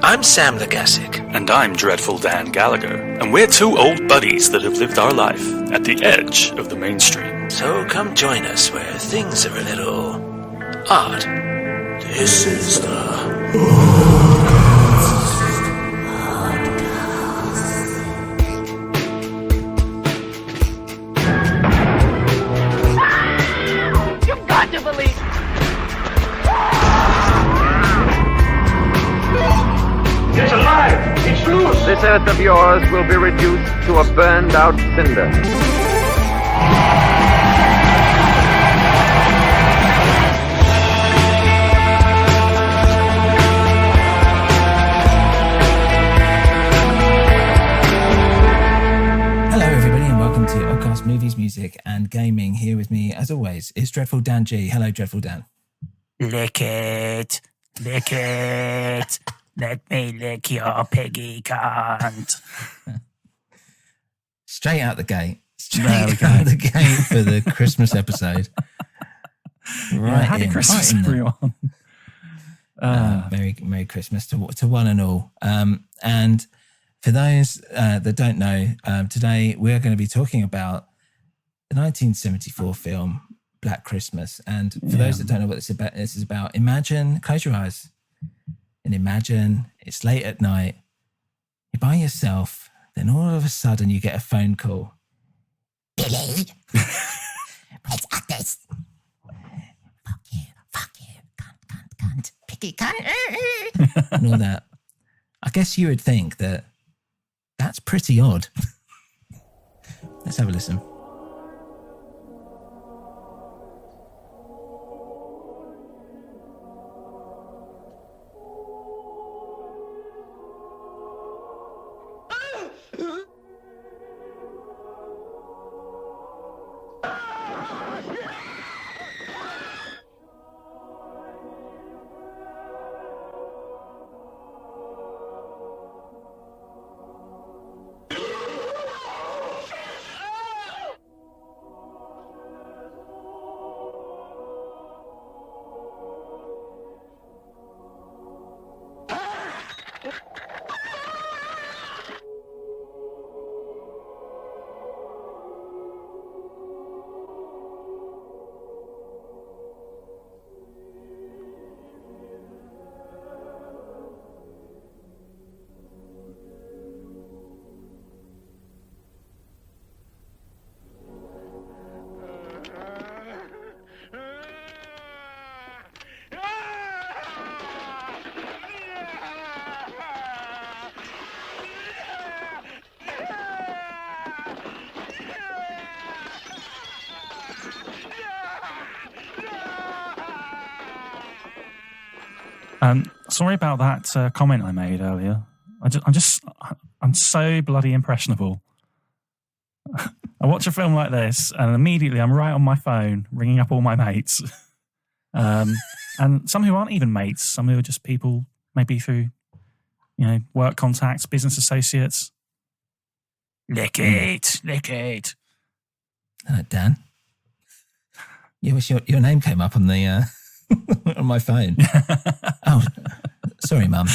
I'm Sam the Gassique. And I'm Dreadful Dan Gallagher. And we're two old buddies that have lived our life at the edge of the mainstream. So come join us where things are a little odd. This is the You've got to believe. It's alive! It's loose! This earth of yours will be reduced to a burned-out cinder. Hello, everybody, and welcome to Oddcast Movies, Music, and Gaming. Here with me, as always, is Dreadful Dan G. Hello, Dreadful Dan. Lick it. Lick it. Let me lick your piggy cunt. Straight out the gate. Straight out the gate for the Christmas episode. Right, happy Christmas, everyone. Merry Christmas to one and all. And for those that don't know, today we're going to be talking about the 1974 film Black Christmas. And for those that don't know what this is about, close your eyes. And imagine it's late at night, you're by yourself, then all of a sudden you get a phone call. Billy, where's Agnes? Fuck you, cunt, picky cunt, and all that. I guess you would think that that's pretty odd. Let's have a listen. Sorry about that comment I made earlier. I'm so bloody impressionable. I watch a film like this, and immediately I'm right on my phone, ringing up all my mates, and some who aren't even mates, some who are just people, maybe through, work contacts, business associates. Lick it. Lick it. Hello, Dan. Yeah, wish your name came up on the on my phone. Oh, sorry, Mum.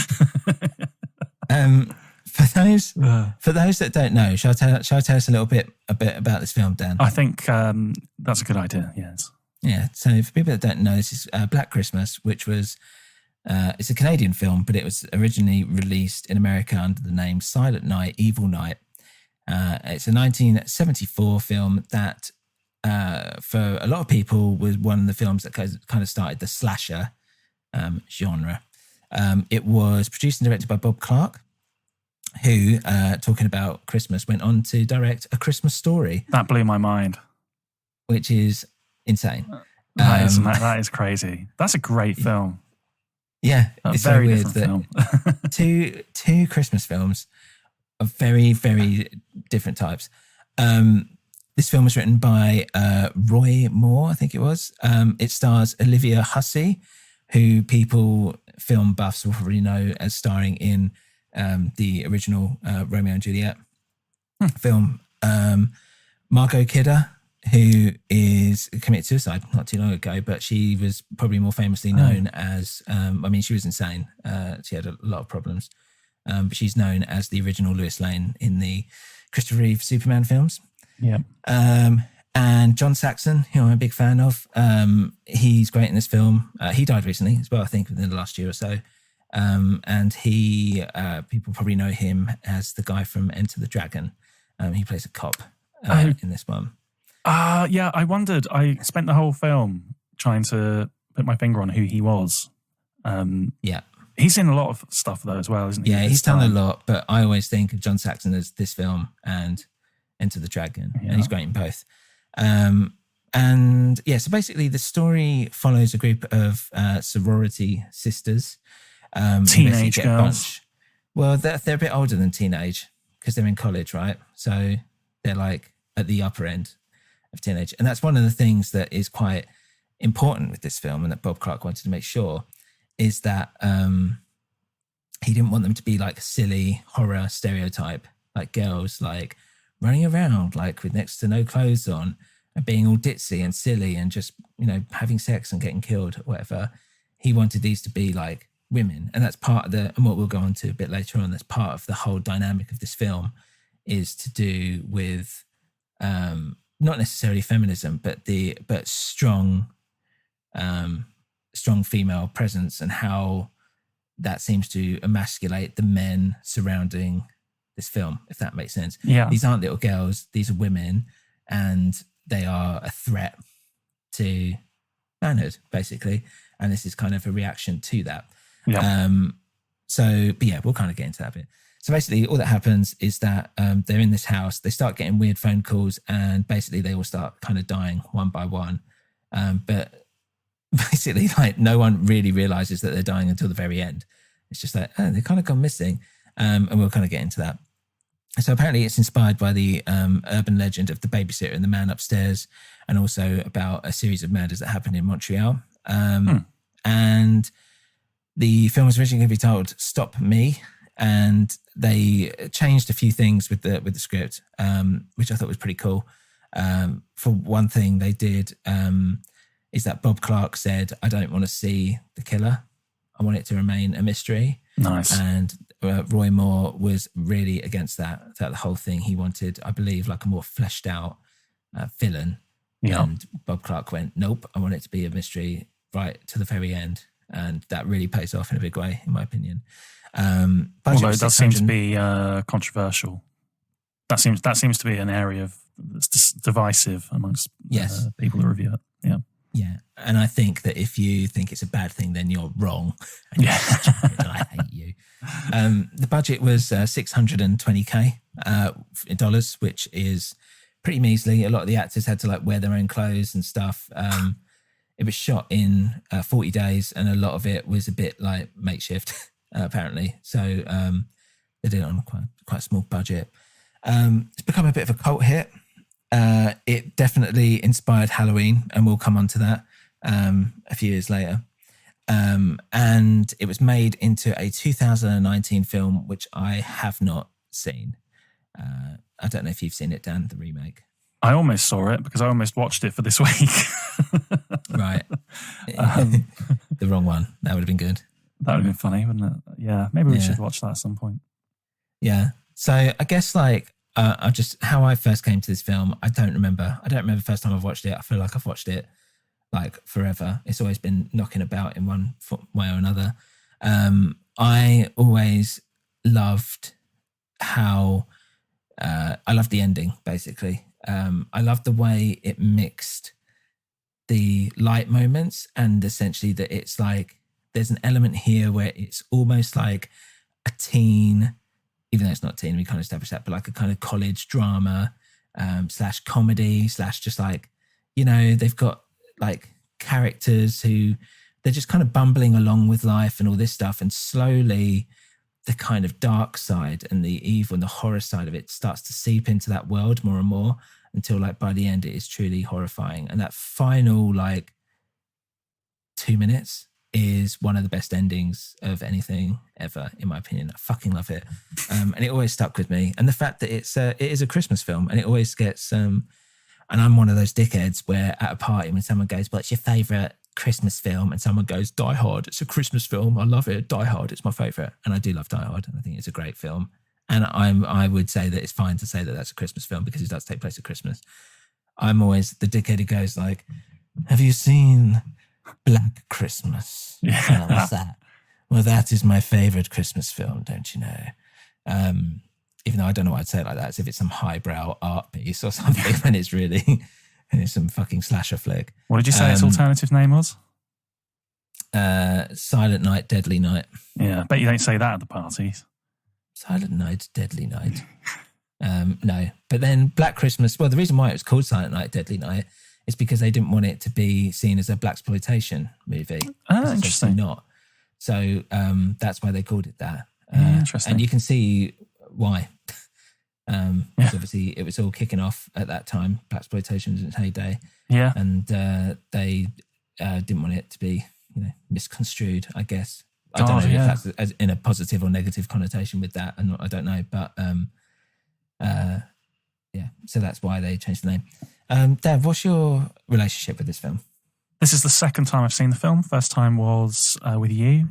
For those that don't know, shall I tell us a bit about this film, Dan? I think that's a good idea. Yes. Yeah. So for people that don't know, this is Black Christmas, which was it's a Canadian film, but it was originally released in America under the name Silent Night, Evil Night. It's a 1974 film that, for a lot of people, was one of the films that kind of started the slasher genre. It was produced and directed by Bob Clark, who, talking about Christmas, went on to direct A Christmas Story. That blew my mind. Which is insane. That is crazy. That's a great film. Yeah, it's very weird that film. two Christmas films of very, very different types. This film was written by Roy Moore, I think it was. It stars Olivia Hussey, who film buffs will probably know as starring in the original Romeo and Juliet film. Margot Kidder, who is committed suicide not too long ago, but she was probably more famously known as, she was insane. She had a lot of problems. But she's known as the original Lois Lane in the Christopher Reeve Superman films. Yeah. And John Saxon, who I'm a big fan of, he's great in this film. He died recently as well, I think, within the last year or so. And he, people probably know him as the guy from Enter the Dragon. He plays a cop in this one. Yeah, I wondered. I spent the whole film trying to put my finger on who he was. Yeah. He's in a lot of stuff, though, as well, isn't he? Yeah, he's done a lot, but I always think of John Saxon as this film and Enter the Dragon, and he's great in both. And yeah, so basically the story follows a group of sorority sisters. Teenage girls. Well, they're a bit older than teenage because they're in college, right? So they're like at the upper end of teenage. And that's one of the things that is quite important with this film and that Bob Clark wanted to make sure is that he didn't want them to be like a silly horror stereotype, like girls like running around like with next to no clothes on and being all ditzy and silly and just, having sex and getting killed or whatever. He wanted these to be like women. And that's part of and what we'll go on to a bit later on, that's part of the whole dynamic of this film is to do with not necessarily feminism, but strong female presence and how that seems to emasculate the men surrounding this film, if that makes sense. Yeah. These aren't little girls, these are women, and they are a threat to manhood, basically. And this is kind of a reaction to that. Yeah. We'll kind of get into that a bit. So basically all that happens is that they're in this house, they start getting weird phone calls, and basically they all start kind of dying one by one. But basically, like, no one really realizes that they're dying until the very end. It's just like, they've kind of gone missing. And we'll kind of get into that. So apparently it's inspired by the urban legend of the babysitter and the man upstairs, and also about a series of murders that happened in Montreal. And the film was originally going to be titled Stop Me, and they changed a few things with the script, which I thought was pretty cool. For one thing they did is that Bob Clark said, I don't want to see the killer. I want it to remain a mystery. Nice. And Roy Moore was really against that the whole thing. He wanted, I believe, like a more fleshed out villain. Yeah. And Bob Clark went, nope, I want it to be a mystery right to the very end. And that really pays off in a big way, in my opinion. Although it does seem to be controversial. That seems to be an area that's divisive amongst people who review it. Yeah. Yeah. And I think that if you think it's a bad thing, then you're wrong. Yeah. I hate you. The budget was $620K dollars, which is pretty measly. A lot of the actors had to like wear their own clothes and stuff. It was shot in 40 days, and a lot of it was a bit like makeshift, apparently. So they did it on quite a small budget. It's become a bit of a cult hit. It definitely inspired Halloween, and we'll come on to that a few years later. And it was made into a 2019 film, which I have not seen. I don't know if you've seen it, Dan, the remake. I almost saw it because I almost watched it for this week. Right. The wrong one. That would have been good. That would have been funny, wouldn't it? Yeah, maybe we should watch that at some point. Yeah. So I guess how I first came to this film, I don't remember the first time I've watched it. I feel like I've watched it like forever. It's always been knocking about in one way or another. I always loved how I loved the ending, basically. I loved the way it mixed the light moments, and essentially that it's like there's an element here where it's almost like a teen, even though it's not teen, we kind of established that, but like a kind of college drama / comedy / just like, they've got like characters who they're just kind of bumbling along with life and all this stuff, and slowly the kind of dark side and the evil and the horror side of it starts to seep into that world more and more, until like by the end it is truly horrifying. And that final like 2 minutes is one of the best endings of anything ever, in my opinion. I fucking love it. And it always stuck with me. And the fact that it is a Christmas film, and it always gets And I'm one of those dickheads where at a party when someone goes, what's your favourite Christmas film? And someone goes, Die Hard. It's a Christmas film. I love it. Die Hard. It's my favourite. And I do love Die Hard. I think it's a great film. And I would say that it's fine to say that that's a Christmas film because it does take place at Christmas. I'm always the dickhead who goes like, have you seen Black Christmas? Yeah. Oh, what's that? Well, that is my favourite Christmas film, don't you know? Even though I don't know why I'd say it like that, as if it's some highbrow art piece or something, when it's really it's some fucking slasher flick. What did you say its alternative name was? Silent Night, Deadly Night. Yeah, I bet you don't say that at the parties. Silent Night, Deadly Night. No, but then Black Christmas. Well, the reason why it was called Silent Night, Deadly Night is because they didn't want it to be seen as a blaxploitation movie. Oh, interesting. Not. So that's why they called it that. Interesting. And you can see why. Obviously, it was all kicking off at that time. Blaxploitation was in its heyday. Yeah. And they didn't want it to be, misconstrued, I guess. I don't know if that's as in a positive or negative connotation with that. And I don't know. But so that's why they changed the name. Dave, what's your relationship with this film? This is the second time I've seen the film. First time was with you.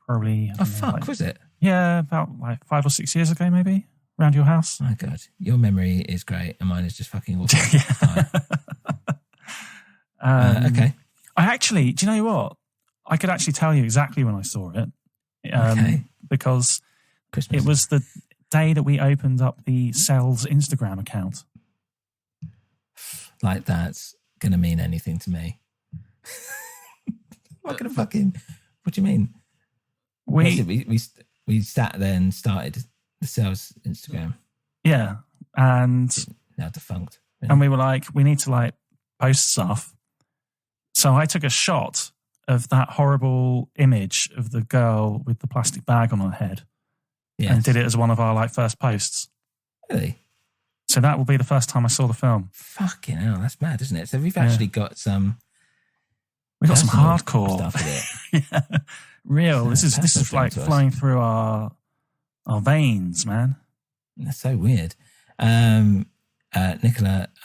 Probably. Was it? Yeah, about 5 or 6 years ago, maybe, around your house. My God, your memory is great, and mine is just fucking awful. Okay. I actually, do you know what? I could actually tell you exactly when I saw it, because Christmas. It was the day that we opened up the Cell's Instagram account. Like that's going to mean anything to me. What do you mean? We sat there and started the Cell's Instagram. Yeah. And now defunct. Yeah. And we were like, we need to post stuff. So I took a shot of that horrible image of the girl with the plastic bag on her head. Yes. And did it as one of our first posts. Really? So that will be the first time I saw the film. Fucking hell, that's mad, isn't it? So we've actually got some... We've got some hardcore stuff with it. Yeah. Real. This is flowing through our veins, man. That's so weird. Nicola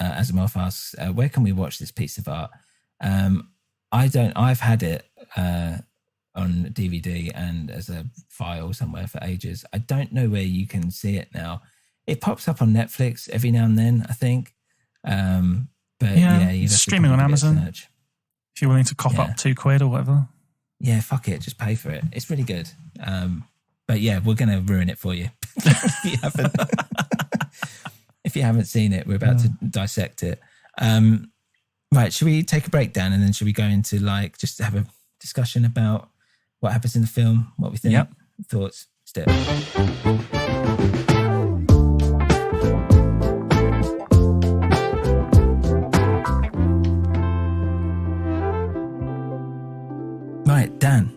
Asimov asks, where can we watch this piece of art? I've had it on DVD and as a file somewhere for ages. I don't know where you can see it now. It pops up on Netflix every now and then, I think. But you streaming on Amazon. If you're willing to cough up £2 or whatever. Yeah, fuck it. Just pay for it. It's really good. But yeah, we're going to ruin it for you. If you haven't seen it, we're about to dissect it. Right, should we take a break, Dan, and then should we go into just have a discussion about what happens in the film, what we think, thoughts, step. Right, Dan,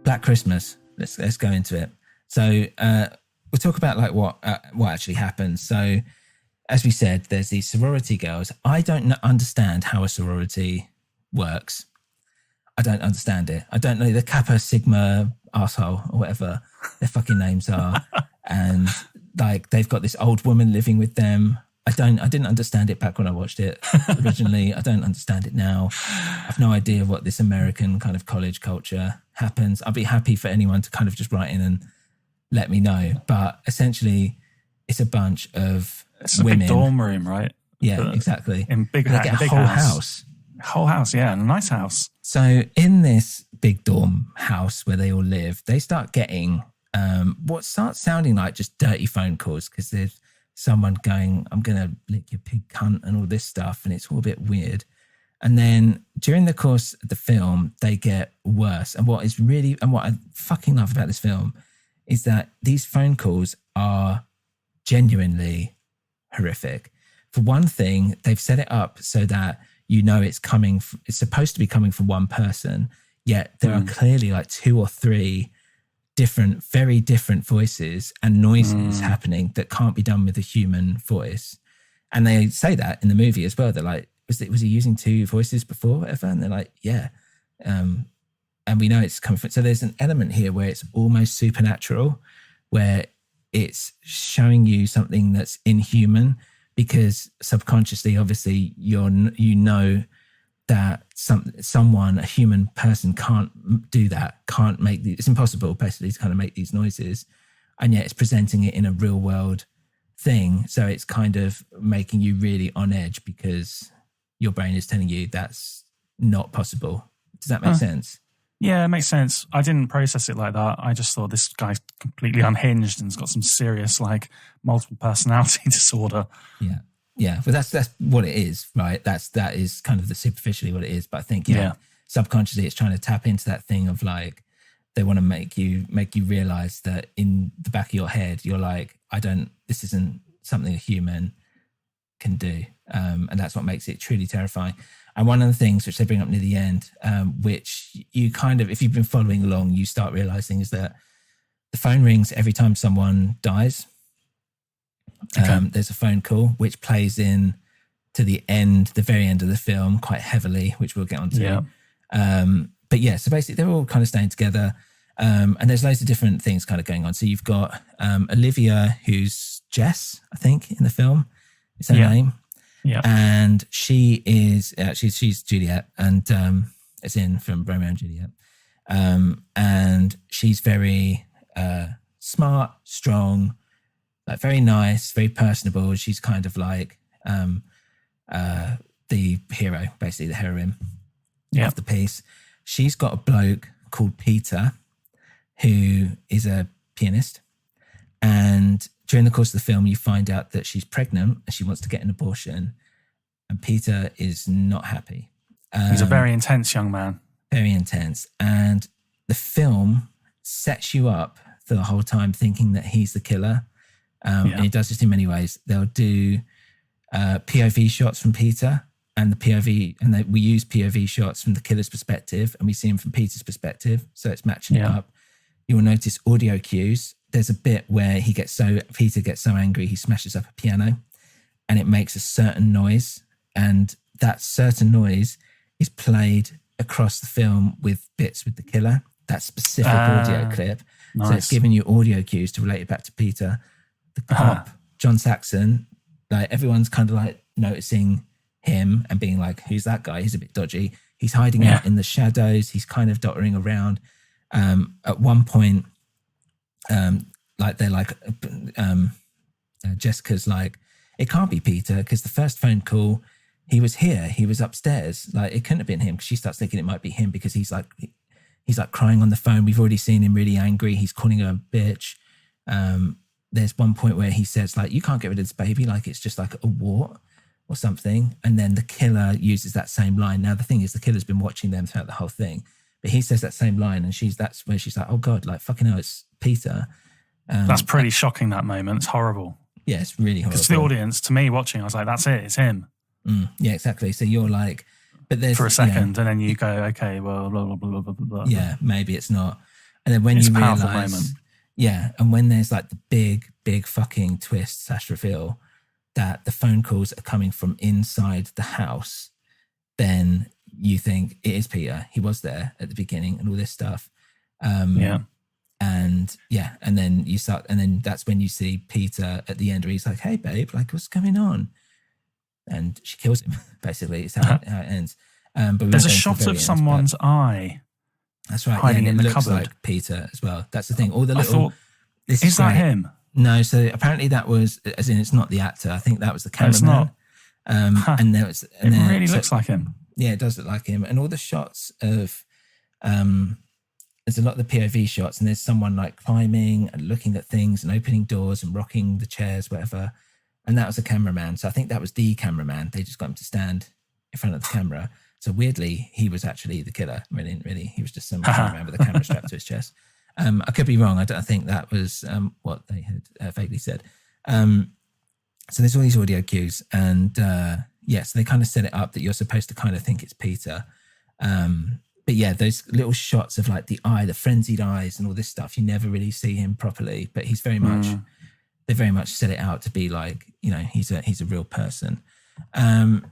Black Christmas. Let's go into it. So we'll talk about what actually happens. So as we said, there's these sorority girls. I don't understand how a sorority works. I don't understand it. I don't know the Kappa Sigma arsehole or whatever their fucking names are. And they've got this old woman living with them. I didn't understand it back when I watched it originally. I don't understand it now. I've no idea what this American kind of college culture happens. I'd be happy for anyone to kind of just write in and let me know. But essentially, it's a bunch of women. Big dorm room, right? Yeah, exactly. In big whole house. Whole house, yeah, and a nice house. So in this big dorm house where they all live, they start getting what starts sounding like just dirty phone calls because there's someone going, I'm going to lick your pig cunt and all this stuff. And it's all a bit weird. And then during the course of the film, they get worse. And what I fucking love about this film is that these phone calls are genuinely horrific. For one thing, they've set it up so that it's supposed to be coming from one person, yet there are clearly 2 or 3 very different voices and noises happening that can't be done with a human voice. And they say that in the movie as well. They're like, was he using 2 voices before, whatever? And they're like, yeah. And we know it's coming from. So there's an element here where it's almost supernatural, where it's showing you something that's inhuman, because subconsciously, obviously, you know that someone, a human person, can't do that, can't make it's impossible basically to kind of make these noises, and yet it's presenting it in a real world thing. So it's kind of making you really on edge because your brain is telling you that's not possible. Does that make sense? Yeah, it makes sense. I didn't process it like that. I just thought this guy's completely unhinged and has got some serious, like, multiple personality disorder. Yeah. Yeah. But that's what it is, right? That is kind of the superficially what it is. But I think, subconsciously it's trying to tap into that thing of like, they want to make you realize that in the back of your head, you're like, this isn't something a human can do. And that's what makes it truly terrifying. And one of the things which they bring up near the end, which you kind of, if you've been following along, you start realizing is that the phone rings every time someone dies. Okay. There's a phone call which plays in to the very end of the film quite heavily, which we'll get onto. Yeah. But yeah, so basically they're all kind of staying together. And there's loads of different things kind of going on. So you've got Olivia, who's Jess, I think, in the film. Is her name? Yeah. And she is she's Juliet, and it's in from Romeo and Juliet. And she's very smart, strong, like very nice, very personable. She's kind of like the hero, basically the heroine of the piece. She's got a bloke called Peter, who is a pianist. And during the course of the film, you find out that she's pregnant and she wants to get an abortion. And Peter is not happy. He's a very intense young man. Very intense. And the film sets you up for the whole time thinking that he's the killer. And it does this in many ways. They'll do POV shots from Peter, and the POV, and we use POV shots from the killer's perspective, and we see him from Peter's perspective. So it's matching it up. You will notice audio cues. There's a bit where Peter gets so angry, he smashes up a piano and it makes a certain noise. And that certain noise is played across the film with bits with the killer, that specific audio clip. Nice. So it's giving you audio cues to relate it back to Peter. The cop, John Saxon, like everyone's kind of like noticing him and being like, who's that guy? He's a bit dodgy. He's hiding out in the shadows. He's kind of dottering around. At one point, Jessica's like, it can't be Peter because the first phone call, he was here, he was upstairs. Like it couldn't have been him, because she starts thinking it might be him because he's like crying on the phone. We've already seen him really angry. He's calling her a bitch. There's one point where he says like, you can't get rid of this baby, like it's just like a wart or something. And then the killer uses that same line. Now the thing is, the killer's been watching them throughout the whole thing, but he says that same line, and that's where she's like, oh God, like fucking hell, it's Peter. That's pretty shocking, that moment. It's horrible. Yeah, it's really horrible. Because the audience, to me watching, I was like, that's it, it's him. Yeah, exactly. So you're like, but there's for a second, and then you go, okay, well, blah, blah, blah, blah, blah. Yeah, maybe it's not. And then when you realize, and when there's like the big fucking twist / reveal that the phone calls are coming from inside the house, then you think it is Peter. He was there at the beginning and all this stuff. And then you start, and then that's when you see Peter at the end where he's like, hey babe, like what's going on? And she kills him, basically. It's how it ends. But there's a shot of someone's eye. That's right. Hiding in it the looks cupboard. like Peter as well. That's the thing. All the little. Is that him? No. So apparently that was, as in, it's not the actor. I think that was the cameraman. It's not. And there was. And it really looks like him. Yeah, it does look like him. And all the shots of, there's a lot of the POV shots, and there's someone like climbing and looking at things and opening doors and rocking the chairs, whatever. And that was a cameraman. So I think that was the cameraman. They just got him to stand in front of the camera. So weirdly, he was actually the killer. Really. He was just some cameraman with a camera strapped to his chest. I could be wrong. I think that was what they had vaguely said. So there's all these audio cues. And so they kind of set it up that you're supposed to kind of think it's Peter. But yeah, those little shots of like the eye, the frenzied eyes and all this stuff, you never really see him properly. But he's very much... They very much set it out to be like, you know, he's a real person. And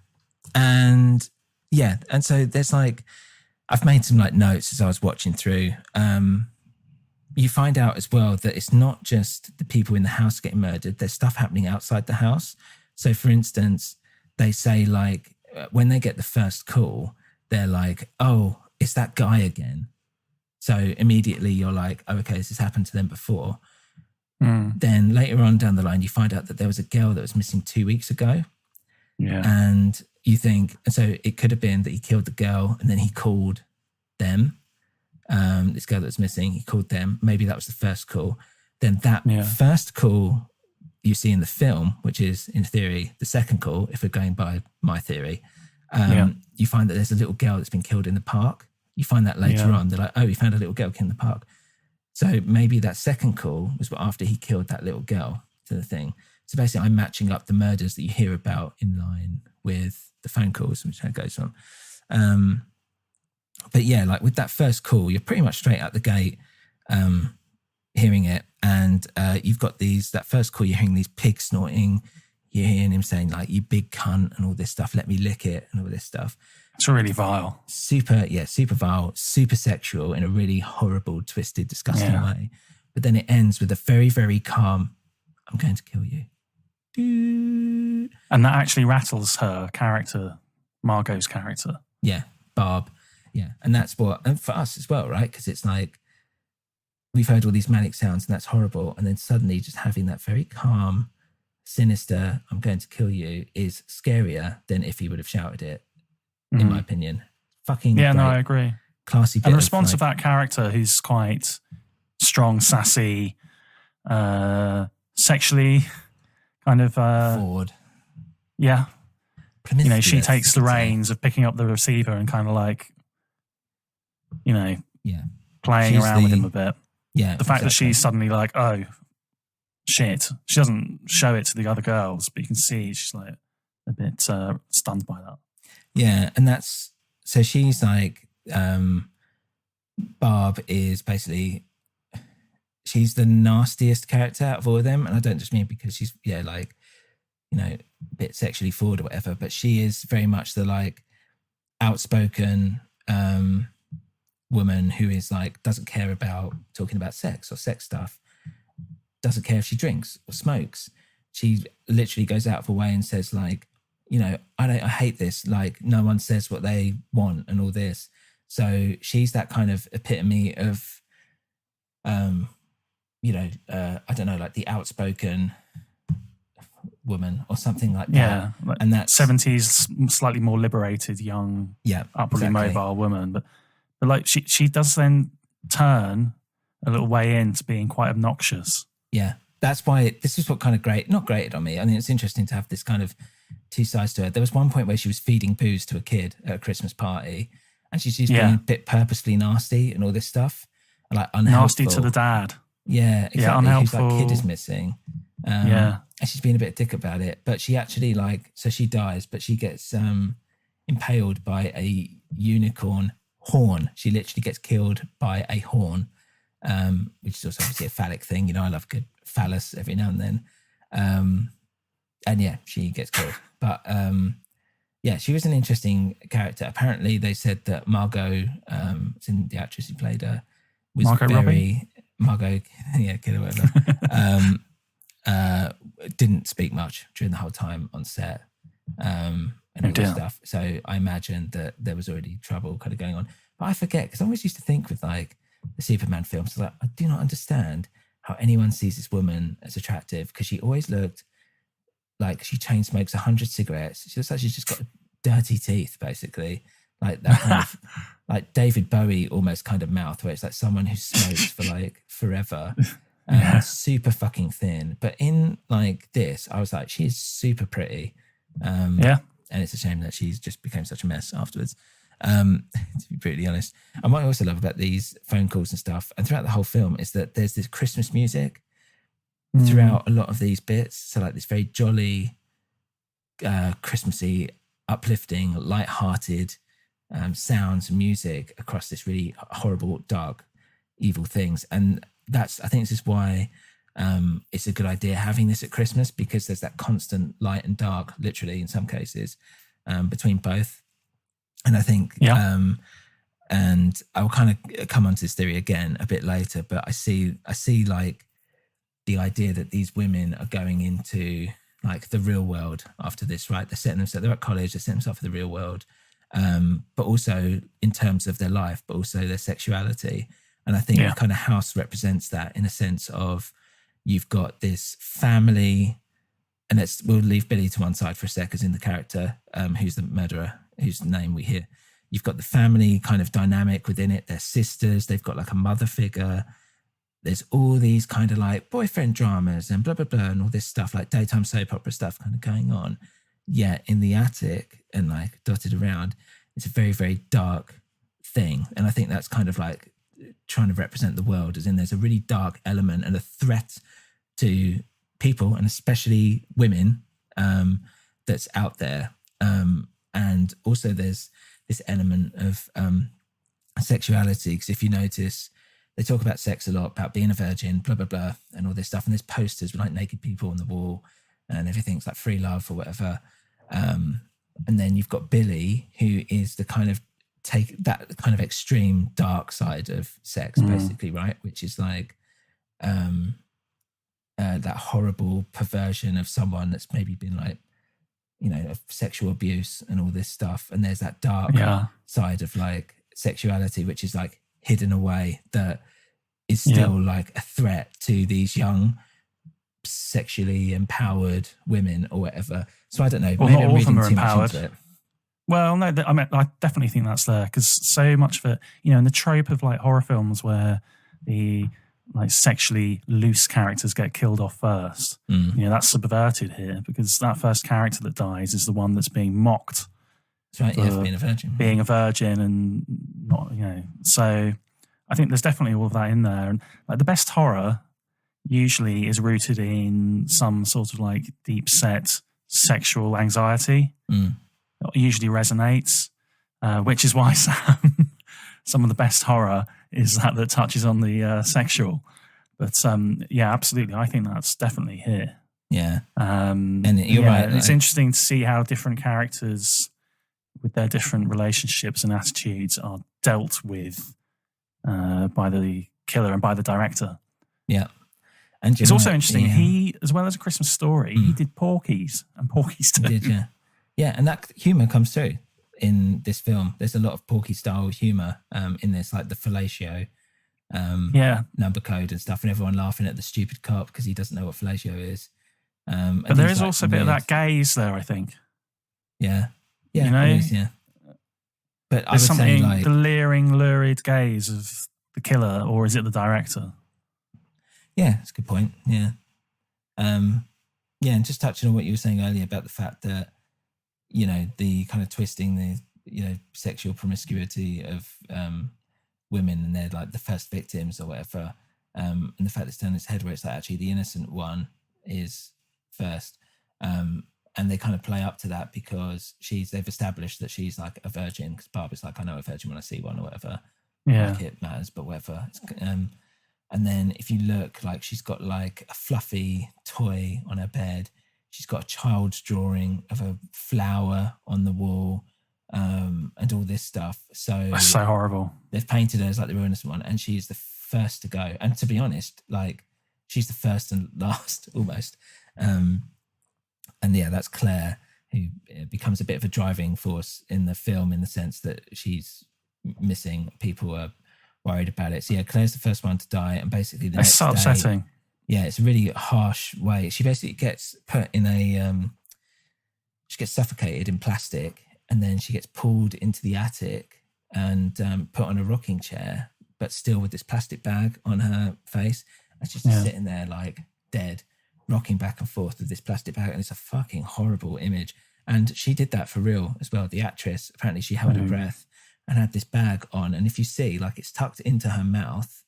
so there's like, I've made some like notes as I was watching through. You find out as well that it's not just the people in the house getting murdered. There's stuff happening outside the house, So, for instance, they say like when they get the first call, they're like, "Oh, it's that guy again." So immediately you're like, "Oh, okay, this has happened to them before." Then later on down the line, you find out that there was a girl that was missing 2 weeks ago. Yeah. And you think, so it could have been that he killed the girl and then he called them. This girl that was missing, he called them. Maybe that was the first call. Then that first call you see in the film, which is in theory the second call, if we're going by my theory, you find that there's a little girl that's been killed in the park. You find that later on. They're like, "Oh, we found a little girl killed in the park." So maybe that second call was after he killed that little girl to the thing. So basically, I'm matching up the murders that you hear about in line with the phone calls, which goes on. But yeah, like with that first call, you're pretty much straight out the gate hearing it. And you've got that first call, you're hearing these pigs snorting. You're hearing him saying like, "You big cunt," and all this stuff. "Let me lick it," and all this stuff. It's really vile. Super vile, super sexual in a really horrible, twisted, disgusting way. But then it ends with a very, very calm, "I'm going to kill you." And that actually rattles her character, Margot's character. Yeah, Barb. Yeah. And that's and for us as well, right? Because it's like, we've heard all these manic sounds and that's horrible. And then suddenly just having that very calm, sinister, "I'm going to kill you," is scarier than if he would have shouted it. In my opinion. Fucking no, I agree. Classy bit. And the response of that character, who's quite strong, sassy, sexually kind of forward. Yeah. She takes the I'd say. reins of picking up the receiver and kind of like, playing She's around with him a bit. Yeah. The fact that she's suddenly like, "Oh, shit." She doesn't show it to the other girls, but you can see she's like a bit stunned by that. Yeah, and so she's like, Barb is basically, she's the nastiest character out of all of them. And I don't just mean because she's, a bit sexually forward or whatever, but she is very much the like outspoken woman who is like, doesn't care about talking about sex or sex stuff, doesn't care if she drinks or smokes. She literally goes out of her way and says like, I hate this. Like, no one says what they want and all this. So she's that kind of epitome of, I don't know, like the outspoken woman or something like that. Yeah, like and that's 70s, slightly more liberated, young, upwardly mobile woman. But like she does then turn a little way into being quite obnoxious. Yeah, that's why this is what kind of not grated on me. I mean, it's interesting to have this kind of two sides to her. There was one point where she was feeding booze to a kid at a Christmas party, and she's just being a bit purposely nasty and all this stuff, and like unhelpful. Nasty to the dad. Yeah, exactly. Yeah, unhelpful. Whose like kid is missing. And she's being a bit dick about it, but she actually so she dies, but she gets impaled by a unicorn horn. She literally gets killed by a horn, which is also obviously a phallic thing. I love a good phallus every now and then. And yeah, she gets killed. But she was an interesting character. Apparently, they said that Margot, the actress who played her, was Margot Robbie? Margot, kid or whatever, didn't speak much during the whole time on set and all that stuff. So I imagine that there was already trouble kind of going on. But I forget, because I always used to think with like the Superman films, like, I do not understand how anyone sees this woman as attractive, because she always looked like she chain smokes 100 cigarettes. She looks like she's just got dirty teeth, basically. Like that kind of like David Bowie almost kind of mouth, where it's like someone who smokes for like forever. Super fucking thin. But in like this, I was like, she is super pretty. And it's a shame that she's just became such a mess afterwards. To be brutally honest. And what I also love about these phone calls and stuff, and throughout the whole film, is that there's this Christmas music throughout a lot of these bits. So like this very jolly, Christmassy, uplifting, light-hearted sounds and music across this really horrible, dark, evil things. And I think this is why it's a good idea having this at Christmas, because there's that constant light and dark, literally in some cases, between both. And I think, and I'll kind of come onto this theory again a bit later, but I see like the idea that these women are going into like the real world after this, right? They're at college, they're setting themselves for the real world, but also in terms of their life, but also their sexuality. And I think the kind of house represents that in a sense of you've got this family, and we'll leave Billy to one side for a sec as in the character who's the murderer, whose name we hear. You've got the family kind of dynamic within it. They're sisters. They've got like a mother figure. There's all these kind of like boyfriend dramas and blah, blah, blah, and all this stuff, like daytime soap opera stuff kind of going on. Yet in the attic and like dotted around, it's a very, very dark thing. And I think that's kind of like trying to represent the world, as in there's a really dark element and a threat to people, and especially women, that's out there. And also there's this element of sexuality, because if you notice, they talk about sex a lot, about being a virgin, blah, blah, blah, and all this stuff. And there's posters with like naked people on the wall and everything's like free love or whatever. And then you've got Billy, who is the kind of take that kind of extreme dark side of sex, basically, right? Which is like that horrible perversion of someone that's maybe been like, you know, of sexual abuse and all this stuff. And there's that dark side of like sexuality, which is like hidden away, that is still like a threat to these young sexually empowered women or whatever. So I don't know. Well, maybe not I'm all of them reading are too much empowered. into it. Well, no, I definitely think that's there, because so much of it, you know, in the trope of like horror films where the like sexually loose characters get killed off first, you know, that's subverted here, because that first character that dies is the one that's being mocked. That's right, for being a virgin. Being a virgin and not, you know, so I think there's definitely all of that in there. And like the best horror usually is rooted in some sort of like deep set sexual anxiety. It usually resonates, which is why some of the best horror is that touches on the sexual. But yeah, absolutely, I think that's definitely here. Yeah, and you're right. It's interesting to see how different characters with their different relationships and attitudes are dealt with by the killer and by the director. Yeah. And it's also interesting, he, as well as A Christmas Story, he did Porky's and Porky's 2. He did, yeah. Yeah, and that humour comes through in this film. There's a lot of Porky-style humour in this, like the fellatio number code and stuff, and everyone laughing at the stupid cop because he doesn't know what fellatio is. But there is like also a bit of that gaze there, I think. Yeah. Yeah, you know? It is, yeah. But there's I would something, say like the leering, lurid gaze of the killer, or is it the director? Yeah, that's a good point. Yeah. Yeah, and just touching on what you were saying earlier about the fact that, you know, the kind of twisting the, you know, sexual promiscuity of women, and they're like the first victims or whatever, and the fact it's turned its head where it's like actually the innocent one is first. And they kind of play up to that because they've established that she's like a virgin, because Barbara's like, I know a virgin when I see one or whatever. Yeah. Like it matters, but whatever. And then if you look, like she's got like a fluffy toy on her bed. She's got a child's drawing of a flower on the wall, and all this stuff. So that's so horrible. They've painted her as like the innocent one, and she's the first to go. And to be honest, like she's the first and last almost. And yeah, that's Claire, who becomes a bit of a driving force in the film in the sense that she's missing. People are worried about it. So yeah, Claire's the first one to die, and basically the it's next so upsetting. Day, yeah, it's a really harsh way. She basically gets put in she gets suffocated in plastic, and then she gets pulled into the attic and put on a rocking chair, but still with this plastic bag on her face. And she's just sitting there like dead, rocking back and forth with this plastic bag. And it's a fucking horrible image. And she did that for real as well. The actress, apparently she held her breath and had this bag on. And if you see, like it's tucked into her mouth,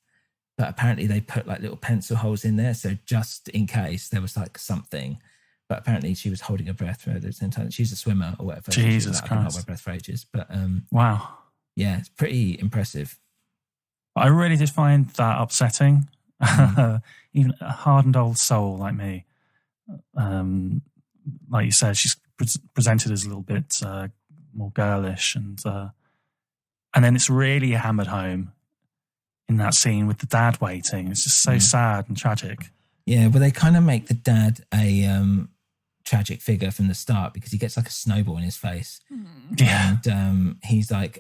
but apparently they put like little pencil holes in there. So just in case there was like something, but apparently she was holding her breath for the entire time. She's a swimmer or whatever. Jesus Christ. I can hold my breath for ages. But wow. Yeah, it's pretty impressive. I really did find that upsetting. Even a hardened old soul like me. Like you said, she's presented as a little bit more girlish, and then it's really hammered home in that scene with the dad waiting. It's just so sad and tragic. Yeah, but they kind of make the dad a tragic figure from the start because he gets like a snowball in his face. Yeah. And he's like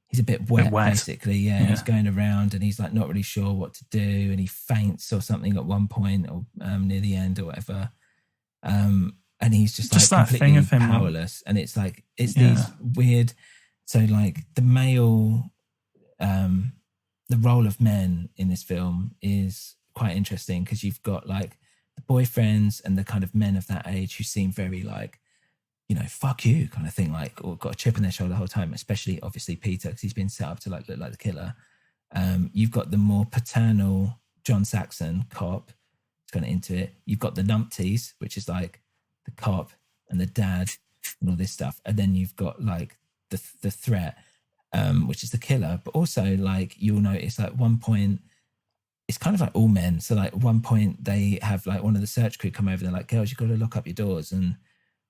he's a bit wet, basically. Yeah, he's going around and he's like not really sure what to do, and he faints or something at one point or near the end or whatever. And he's just like that completely thing of him powerless. And it's like these weird. So like the male, the role of men in this film is quite interesting because you've got like the boyfriends and the kind of men of that age who seem very like, you know, fuck you kind of thing, like, or got a chip on their shoulder the whole time, especially obviously Peter because he's been set up to like look like the killer. You've got the more paternal John Saxon cop who's gone into it. You've got the numpties, which is like the cop and the dad and all this stuff. And then you've got like the threat, which is the killer. But also like you'll notice like at one point, it's kind of like all men. So like at one point they have like one of the search crew come over. They're like, girls, you've got to lock up your doors and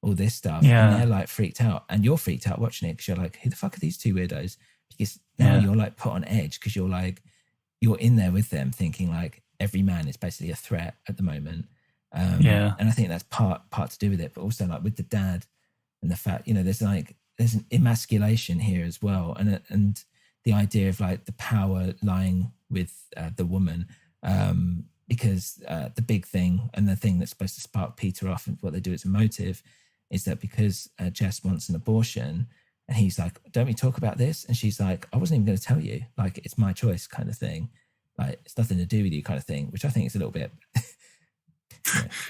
all this stuff. Yeah. And they're like freaked out. And you're freaked out watching it because you're like, who the fuck are these two weirdos? Because now you're like put on edge because you're like, you're in there with them thinking like every man is basically a threat at the moment. And I think that's part to do with it, but also like with the dad and the fact, you know, there's an emasculation here as well. And the idea of like the power lying with the woman, because the big thing and the thing that's supposed to spark Peter off and what they do as a motive is that because Jess wants an abortion and he's like, don't we talk about this? And she's like, I wasn't even going to tell you, like, it's my choice kind of thing. Like, it's nothing to do with you kind of thing, which I think is a little bit, a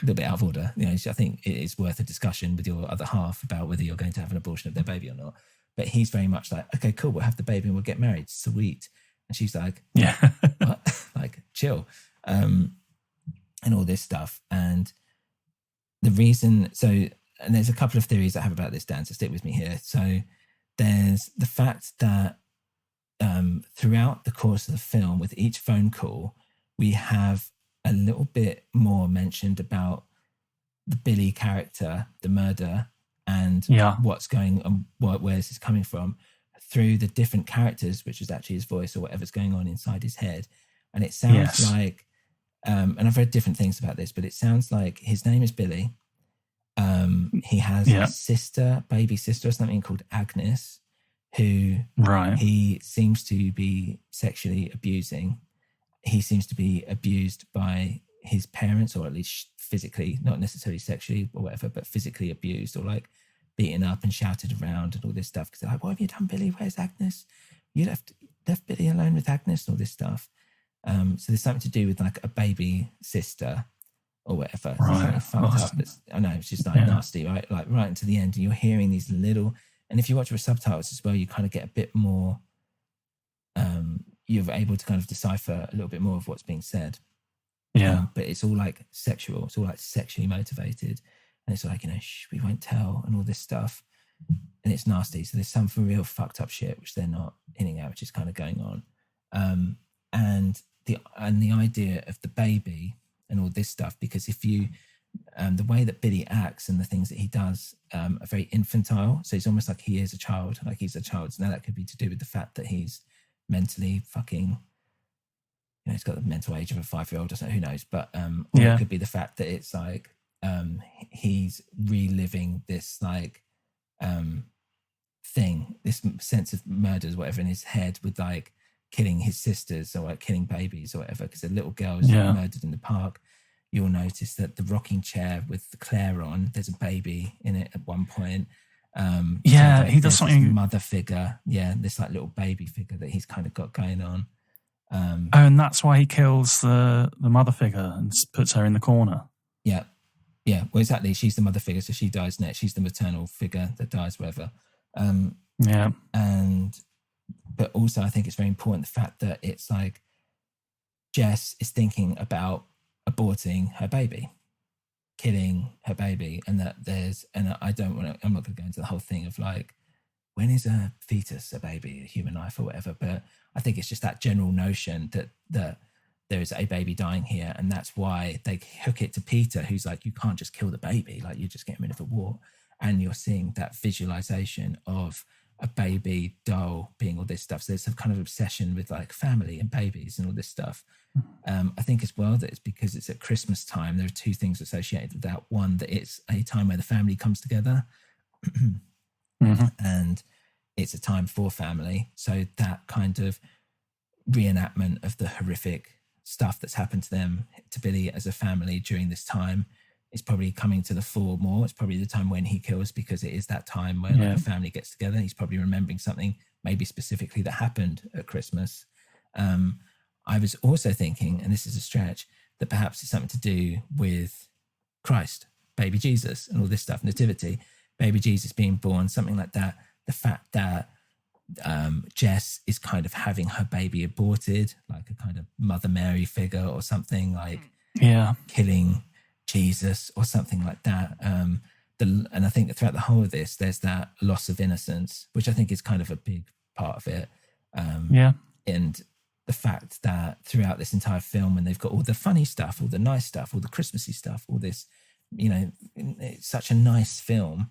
little bit out of order. You know, I think it is worth a discussion with your other half about whether you're going to have an abortion of their baby or not. But he's very much like, okay, cool, we'll have the baby and we'll get married. Sweet. And she's like, what? Like, chill. And all this stuff. And the reason, and there's a couple of theories I have about this, Dan, so stick with me here. So there's the fact that throughout the course of the film, with each phone call, we have a little bit more mentioned about the Billy character, the murder, and what's going on, where this is coming from, through the different characters, which is actually his voice or whatever's going on inside his head. And it sounds like, and I've read different things about this, but it sounds like his name is Billy. He has a sister, baby sister or something called Agnes, who he seems to be sexually abusing. He seems to be abused by his parents, or at least physically, not necessarily sexually or whatever, but physically abused, or like beaten up and shouted around and all this stuff. Because they're like, what have you done, Billy? Where's Agnes? You left Billy alone with Agnes and all this stuff. So there's something to do with like a baby sister or whatever. Right. Fucked up. I know, it's just like nasty, right? Like right into the end, and you're hearing these little, and if you watch with subtitles as well, you kind of get a bit more, you're able to kind of decipher a little bit more of what's being said. Yeah. But it's all like sexual. It's all like sexually motivated. And it's like, you know, we won't tell and all this stuff. And it's nasty. So there's some real fucked up shit, which they're not hinting at, which is kind of going on. And the idea of the baby and all this stuff, because if you, the way that Billy acts and the things that he does are very infantile. So it's almost like he is a child, like he's a child. So now that could be to do with the fact that he's mentally fucking, you know, he's got the mental age of a 5-year-old or something, who knows? But or it could be the fact that it's like he's reliving this like thing, this sense of murders, whatever, in his head with like killing his sisters or like killing babies or whatever. Because a little girl is murdered in the park. You'll notice that the rocking chair with the Claire on, there's a baby in it at one point. He does something. Mother figure, this like little baby figure that he's kind of got going on. And that's why he kills the mother figure and puts her in the corner. Yeah. Well, exactly. She's the mother figure, so she dies next. She's the maternal figure that dies, whatever. But also, I think it's very important the fact that it's like Jess is thinking about aborting her baby, killing her baby, and that I'm not going to go into the whole thing of like, when is a fetus a baby, a human life or whatever, but I think it's just that general notion that there is a baby dying here, and that's why they hook it to Peter, who's like, you can't just kill the baby, like you're just getting rid of a war. And you're seeing that visualization of a baby doll being all this stuff. So there's some kind of obsession with like family and babies and all this stuff. I think as well that it's because it's at Christmas time. There are two things associated with that. One, that it's a time where the family comes together, and it's a time for family. So that kind of reenactment of the horrific stuff that's happened to them, to Billy as a family during this time, is probably coming to the fore more. It's probably the time when he kills, because it is that time where like, a family gets together. He's probably remembering something maybe specifically that happened at Christmas. I was also thinking, and this is a stretch, that perhaps it's something to do with Christ, baby Jesus, and all this stuff, nativity, baby Jesus being born, something like that. The fact that Jess is kind of having her baby aborted, like a kind of Mother Mary figure or something, like killing Jesus or something like that. And I think that throughout the whole of this, there's that loss of innocence, which I think is kind of a big part of it. And the fact that throughout this entire film, when they've got all the funny stuff, all the nice stuff, all the Christmassy stuff, all this, you know, it's such a nice film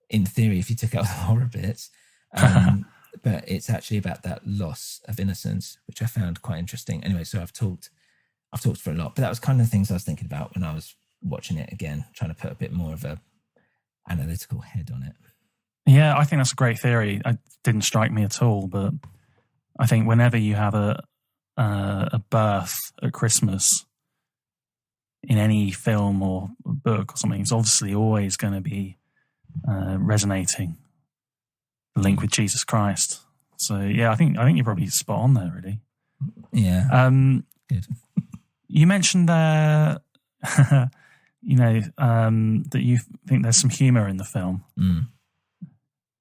in theory if you took out the horror bits. But it's actually about that loss of innocence, which I found quite interesting. Anyway, so I've talked for a lot, but that was kind of the things I was thinking about when I was watching it again, trying to put a bit more of a analytical head on it. Yeah, I think that's a great theory. It didn't strike me at all, but I think whenever you have a birth at Christmas in any film or book or something, it's obviously always going to be resonating the link with Jesus Christ. So yeah, I think you're probably spot on there, really. Yeah. Good. You mentioned there, you know, that you think there's some humour in the film.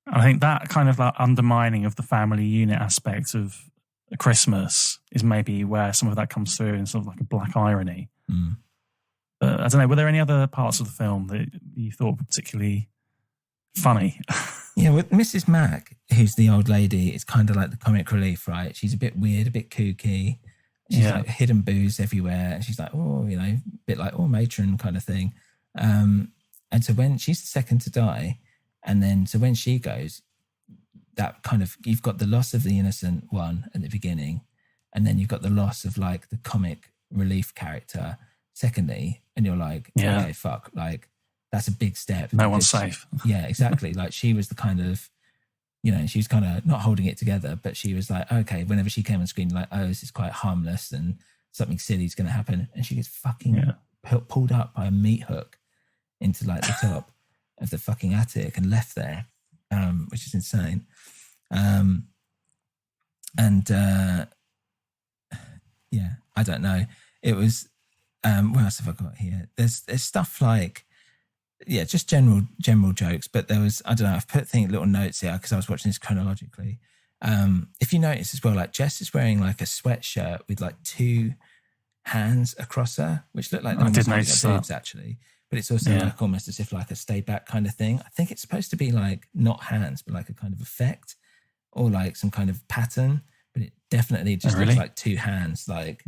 I think that kind of like undermining of the family unit aspect of Christmas is maybe where some of that comes through in sort of like a black irony. I don't know, were there any other parts of the film that you thought were particularly funny? Yeah, with Mrs. Mac, who's the old lady, it's kind of like the comic relief, right? She's a bit weird, a bit kooky. She's like hidden booze everywhere. And she's like, oh, you know, a bit like, oh, matron kind of thing. And so when she's the second to die, and then so when she goes, that kind of, you've got the loss of the innocent one at the beginning, and then you've got the loss of like the comic relief character secondly, and you're like, okay, fuck, like that's a big step. No one's safe. Yeah, exactly. Like she was the kind of, you know, she was kind of not holding it together, but she was like, okay, whenever she came on screen, like, oh, this is quite harmless and something silly is going to happen. And she gets fucking pulled up by a meat hook into like the top of the fucking attic and left there, which is insane. Yeah, I don't know. It was, what else have I got here? There's stuff like, yeah, just general jokes, but there was, I don't know, I've put little notes here because I was watching this chronologically. If you notice as well, like Jess is wearing like a sweatshirt with like two hands across her, which look like I did notice that. boobs actually, but it's also like almost as if like a stay back kind of thing. I think it's supposed to be like not hands, but like a kind of effect or like some kind of pattern, but it definitely just looks like two hands, like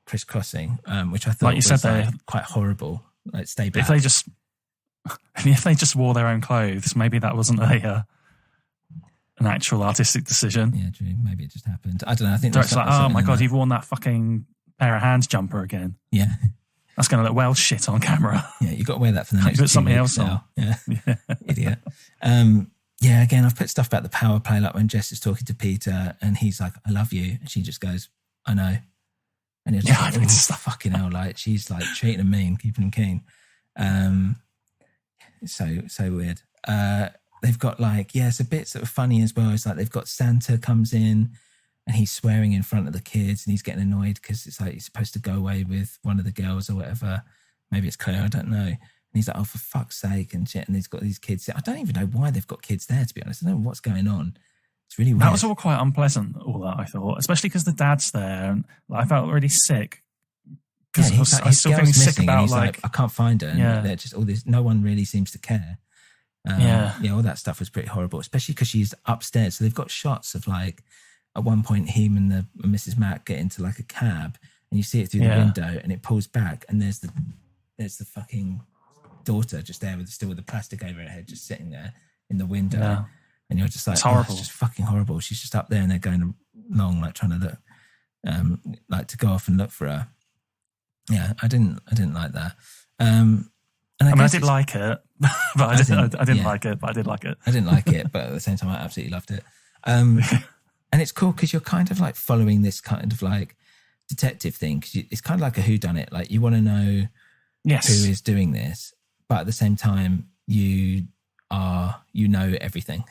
crisscrossing, which I thought like you was said, like, quite horrible. Like stay back. If they just wore their own clothes, maybe that wasn't an actual artistic decision. Yeah, true. Maybe it just happened. I don't know. I think it's like, oh my God, you've worn that fucking pair of hands jumper again. Yeah. That's going to look well shit on camera. Yeah, you've got to wear that for the next 2 put something weeks else on. Yeah. Idiot. Yeah, again, I've put stuff about the power play, like when Jess is talking to Peter and he's like, I love you. And she just goes, I know. And you're just like, oh, fucking hell. Like, she's like treating him mean, keeping him keen. It's so weird. They've got like, it's a bit sort of funny as well. It's like they've got Santa comes in and he's swearing in front of the kids and he's getting annoyed because it's like he's supposed to go away with one of the girls or whatever. Maybe it's Claire, I don't know. And he's like, oh, for fuck's sake and shit. And he's got these kids. I don't even know why they've got kids there, to be honest. I don't know what's going on. It's really weird. That was all quite unpleasant, all that, I thought. Especially because the dad's there. And I felt really sick. Because I was still feeling sick about like, I can't find her. And they're just all this, no one really seems to care. All that stuff was pretty horrible, especially because she's upstairs. So they've got shots of like, at one point, him and the Mrs. Mac get into like a cab and you see it through the window and it pulls back and there's the fucking daughter just there with still with the plastic over her head, just sitting there in the window. and you're just like, It's horrible. It's just fucking horrible. She's just up there, and they're going along like trying to look, like to go off and look for her. Yeah, I didn't like that. And I did like it, but I didn't like it, but I did like it. I didn't like it, but at the same time, I absolutely loved it. And it's cool because you're kind of like following this kind of like detective thing. Cause it's kind of like a whodunit. Like you want to know who is doing this, but at the same time, you know everything.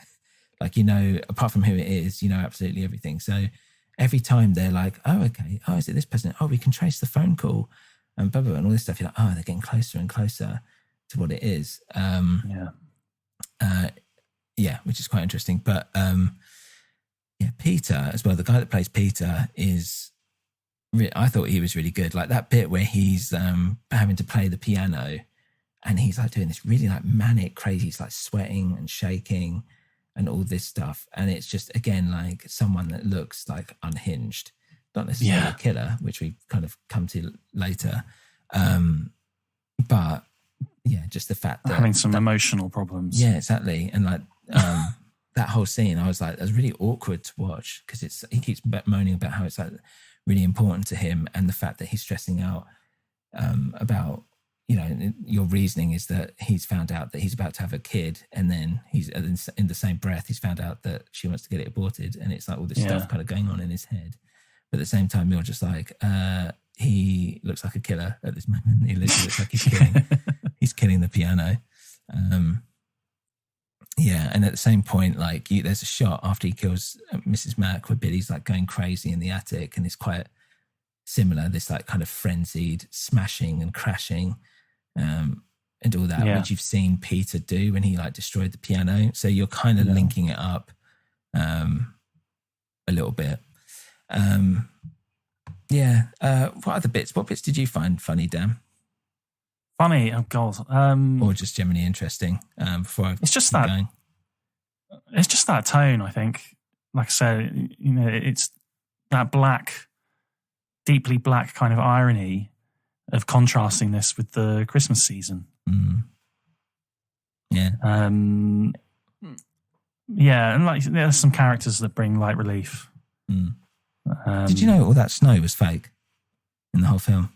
Like, you know, apart from who it is, you know absolutely everything. So every time they're like, oh, okay, oh, is it this person? Oh, we can trace the phone call and blah, blah, blah, and all this stuff. You're like, oh, they're getting closer and closer to what it is. Which is quite interesting. But Peter as well, the guy that plays Peter I thought he was really good. Like that bit where he's having to play the piano and he's like doing this really like manic, crazy, he's like sweating and shaking and all this stuff. And it's just, again, like someone that looks like unhinged, not necessarily a killer, which we kind of come to later. But yeah, just the fact that having some emotional problems. Yeah, exactly. And like that whole scene, I was like, that was really awkward to watch because he keeps moaning about how it's like really important to him, and the fact that he's stressing out about, you know, your reasoning is that he's found out that he's about to have a kid, and then he's in the same breath he's found out that she wants to get it aborted, and it's like all this stuff kind of going on in his head. But at the same time, you're just like, he looks like a killer at this moment. He literally looks like he's killing the piano. And at the same point, like there's a shot after he kills Mrs. Mack where Billy's like going crazy in the attic, and it's quite similar. This like kind of frenzied smashing and crashing, and all that, which you've seen Peter do when he like destroyed the piano. So you're kind of linking it up a little bit. What bits did you find funny, Dan? Funny? Oh God. Or just generally interesting? It's just that tone, I think. Like I said, you know, it's that deeply black kind of irony of contrasting this with the Christmas season. Mm. Yeah. And like there's some characters that bring light relief. Mm. Did you know all that snow was fake in the whole film?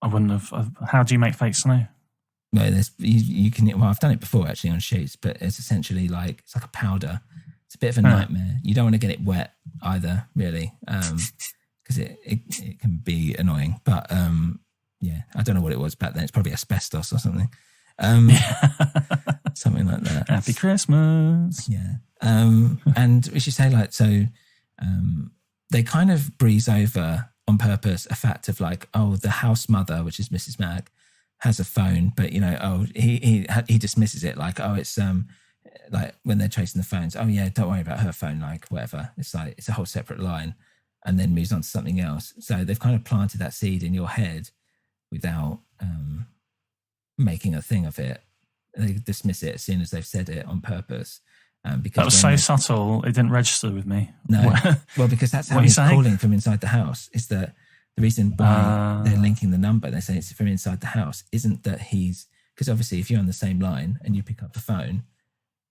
I wouldn't have. How do you make fake snow? No, you can. Well, I've done it before actually on shoots, but it's essentially like it's like a powder. It's a bit of a nightmare. You don't want to get it wet either, really, because it can be annoying. But I don't know what it was back then. It's probably asbestos or something, something like that. Happy Christmas. Yeah, and we should say like so. They kind of breeze over on purpose a fact of like, oh, the house mother, which is Mrs. Mack, has a phone, but you know, he dismisses it like, oh, it's like when they're tracing the phones, oh yeah, don't worry about her phone, like whatever. It's like it's a whole separate line, and then moves on to something else. So they've kind of planted that seed in your head without making a thing of it. They dismiss it as soon as they've said it on purpose. Because that was so subtle, it didn't register with me. No, well, because that's how he's calling from inside the house. Is that the reason why they're linking the number? They say it's from inside the house. Isn't that because obviously if you're on the same line and you pick up the phone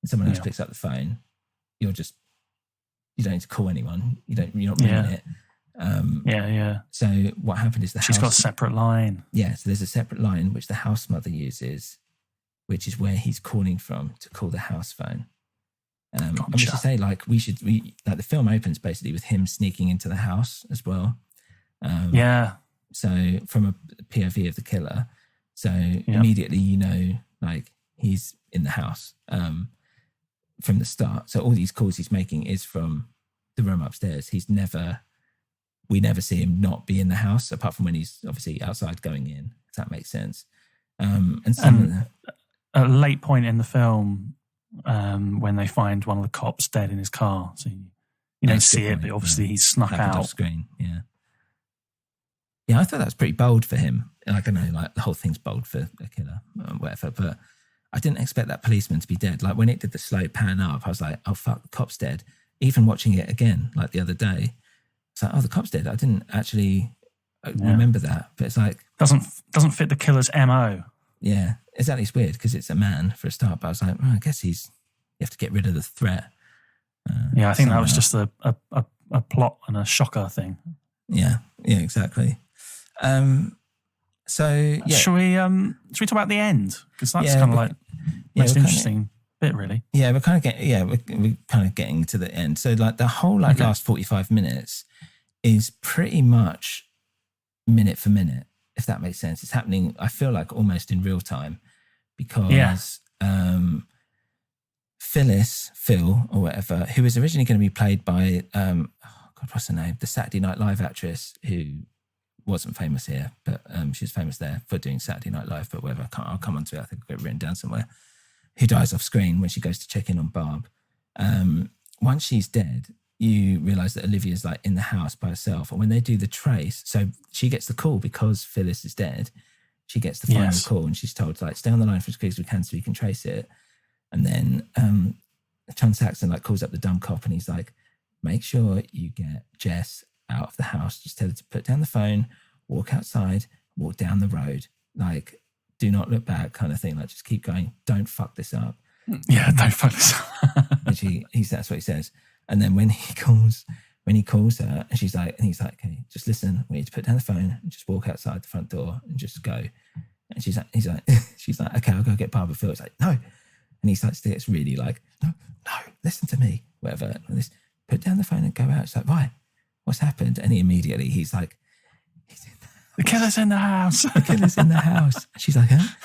and someone else picks up the phone, you don't need to call anyone. You're not ringing it. So what happened is she's got a separate line. Yeah, so there's a separate line which the house mother uses, which is where he's calling from to call the house phone. And we should say like the film opens basically with him sneaking into the house as well. So from a POV of the killer, so immediately you know like he's in the house from the start. So all these calls he's making is from the room upstairs. We never see him not be in the house apart from when he's obviously outside going in. If that makes sense. And at a late point in the film. When they find one of the cops dead in his car, so you don't see it, but obviously he's snuck out off screen. I thought that was pretty bold for him. Like I know, like the whole thing's bold for a killer, or whatever. But I didn't expect that policeman to be dead. Like when it did the slow pan up, I was like, "Oh fuck, the cop's dead." Even watching it again, like the other day, it's like, "Oh, the cop's dead." I didn't actually remember that, but it's like doesn't fit the killer's MO. Yeah, exactly. It's weird because it's a man for a start, but I was like, I guess he's You have to get rid of the threat. I think that was somehow. just a plot and a shocker thing. Yeah, exactly. So yeah, Should we talk about the end? Because that's Yeah, kind of we- like yeah, most we're kinda- interesting bit, really. yeah, we're kind of getting to the end. So like the whole last 45 minutes is pretty much minute for minute, if that makes sense. It's happening, I feel like, almost in real time, because Phil or whatever, who was originally going to be played by what's her name? The Saturday Night Live actress who wasn't famous here, but she was famous there for doing Saturday Night Live, but whatever. I'll come on to it. I think I've got it written down somewhere. Who dies off screen when she goes to check in on Barb. Once she's dead, you realise that Olivia's like in the house by herself. And when they do the trace, so she gets the call because Phyllis is dead. She gets the final call and she's told to like stay on the line for as quick as we can so we can trace it. And then John Saxon like calls up the dumb cop and he's like, make sure you get Jess out of the house. Just tell her to put down the phone, walk outside, walk down the road. Like, do not look back kind of thing. Like, just keep going. Don't fuck this up. Yeah, don't fuck this up. Which that's what he says. And then when he calls her and he's like, okay, just listen. We need to put down the phone and just walk outside the front door and just go. And she's like, okay, I'll go get Barbara Phil. It's like, no. And he starts to get really like, no, listen to me, whatever. And this, put down the phone and go out. It's like, why? What's happened? And he's like, The killer's in the house. The killer's in the house. She's like, huh?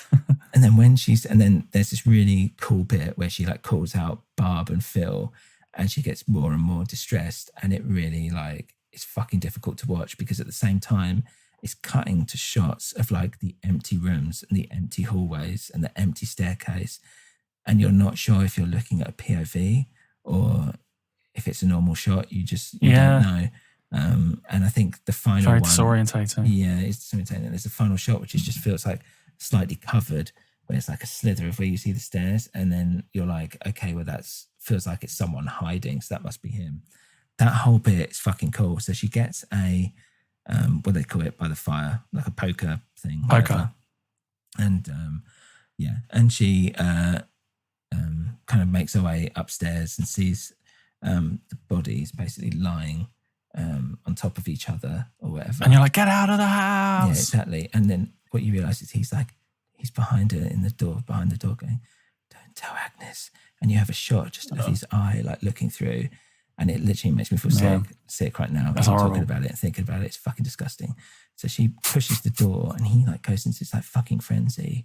And then there's this really cool bit where she like calls out Barb and Phil and she gets more and more distressed. And it really like, it's fucking difficult to watch because at the same time, it's cutting to shots of like the empty rooms and the empty hallways and the empty staircase. And you're not sure if you're looking at a POV or if it's a normal shot. You don't know. And I think the final Very one, disorientating. yeah, it's disorientating. There's a final shot which just feels like slightly covered, where it's like a slither of where you see the stairs, and then you're like, okay, well feels like it's someone hiding, so that must be him. That whole bit is fucking cool. So she gets a what do they call it by the fire, like a poker thing, whatever. And and she kind of makes her way upstairs and sees the bodies basically lying on top of each other or whatever. And you're like, get out of the house. Yeah, exactly. And then what you realise is he's behind her behind the door going, don't tell Agnes. And you have a shot just of his eye like looking through, and it literally makes me feel sick right now. That's I'm horrible. talking about it and thinking about it. It's fucking disgusting. So she pushes the door and he like goes into this like fucking frenzy,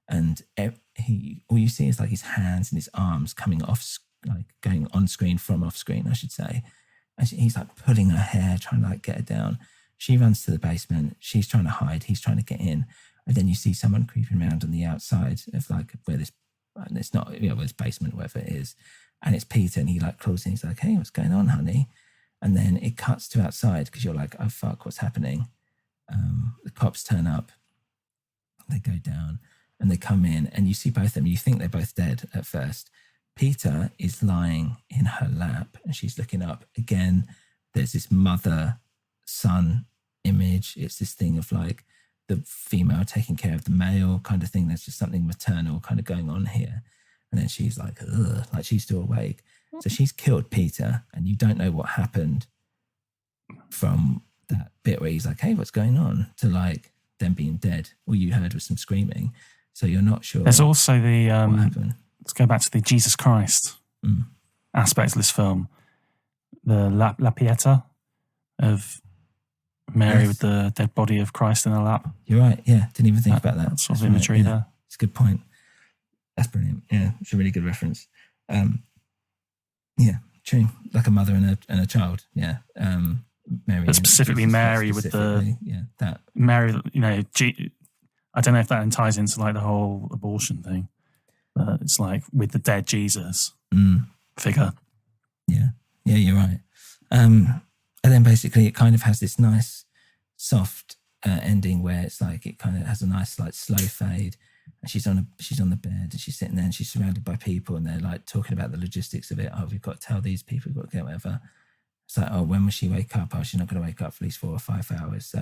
and all you see is like his hands and his arms coming off, like going on screen from off screen, I should say. And he's like pulling her hair, trying to like get her down. She runs to the basement. She's trying to hide. He's trying to get in. And then you see someone creeping around on the outside of like where this, and it's not, where this basement, wherever it is. And it's Peter, and he like crawls in. He's like, hey, what's going on, honey? And then it cuts to outside because you're like, oh fuck, what's happening? The cops turn up. They go down and they come in, and you see both of them. You think they're both dead at first. Peter is lying in her lap and she's looking up. Again, there's this mother-son image. It's this thing of like the female taking care of the male kind of thing. There's just something maternal kind of going on here. And then she's like, ugh, like she's still awake. So she's killed Peter, and you don't know what happened from that bit where he's like, hey, what's going on? To like them being dead. All you heard was some screaming. So you're not sure. There's also the... what happened. Let's go back to the Jesus Christ aspect of this film. The La Pieta of Mary with the dead body of Christ in her lap. You're right. Yeah. Didn't even think about that. That sort of That's imagery right, there. It's a good point. That's brilliant. Yeah. It's a really good reference. Yeah. True. Like a mother and a child. Yeah. Mary. But specifically Mary with the... Yeah. That. Mary, you know, I don't know if that ties into like the whole abortion thing. But it's like with the dead Jesus figure. Yeah. Yeah, you're right. And then basically it kind of has this nice soft ending where it's like it kind of has a nice like slow fade, and she's on the bed and she's sitting there and she's surrounded by people and they're like talking about the logistics of it. Oh, we've got to tell these people, we've got to get whatever. It's like, oh, when will she wake up? Oh, she's not going to wake up for at least 4 or 5 hours. So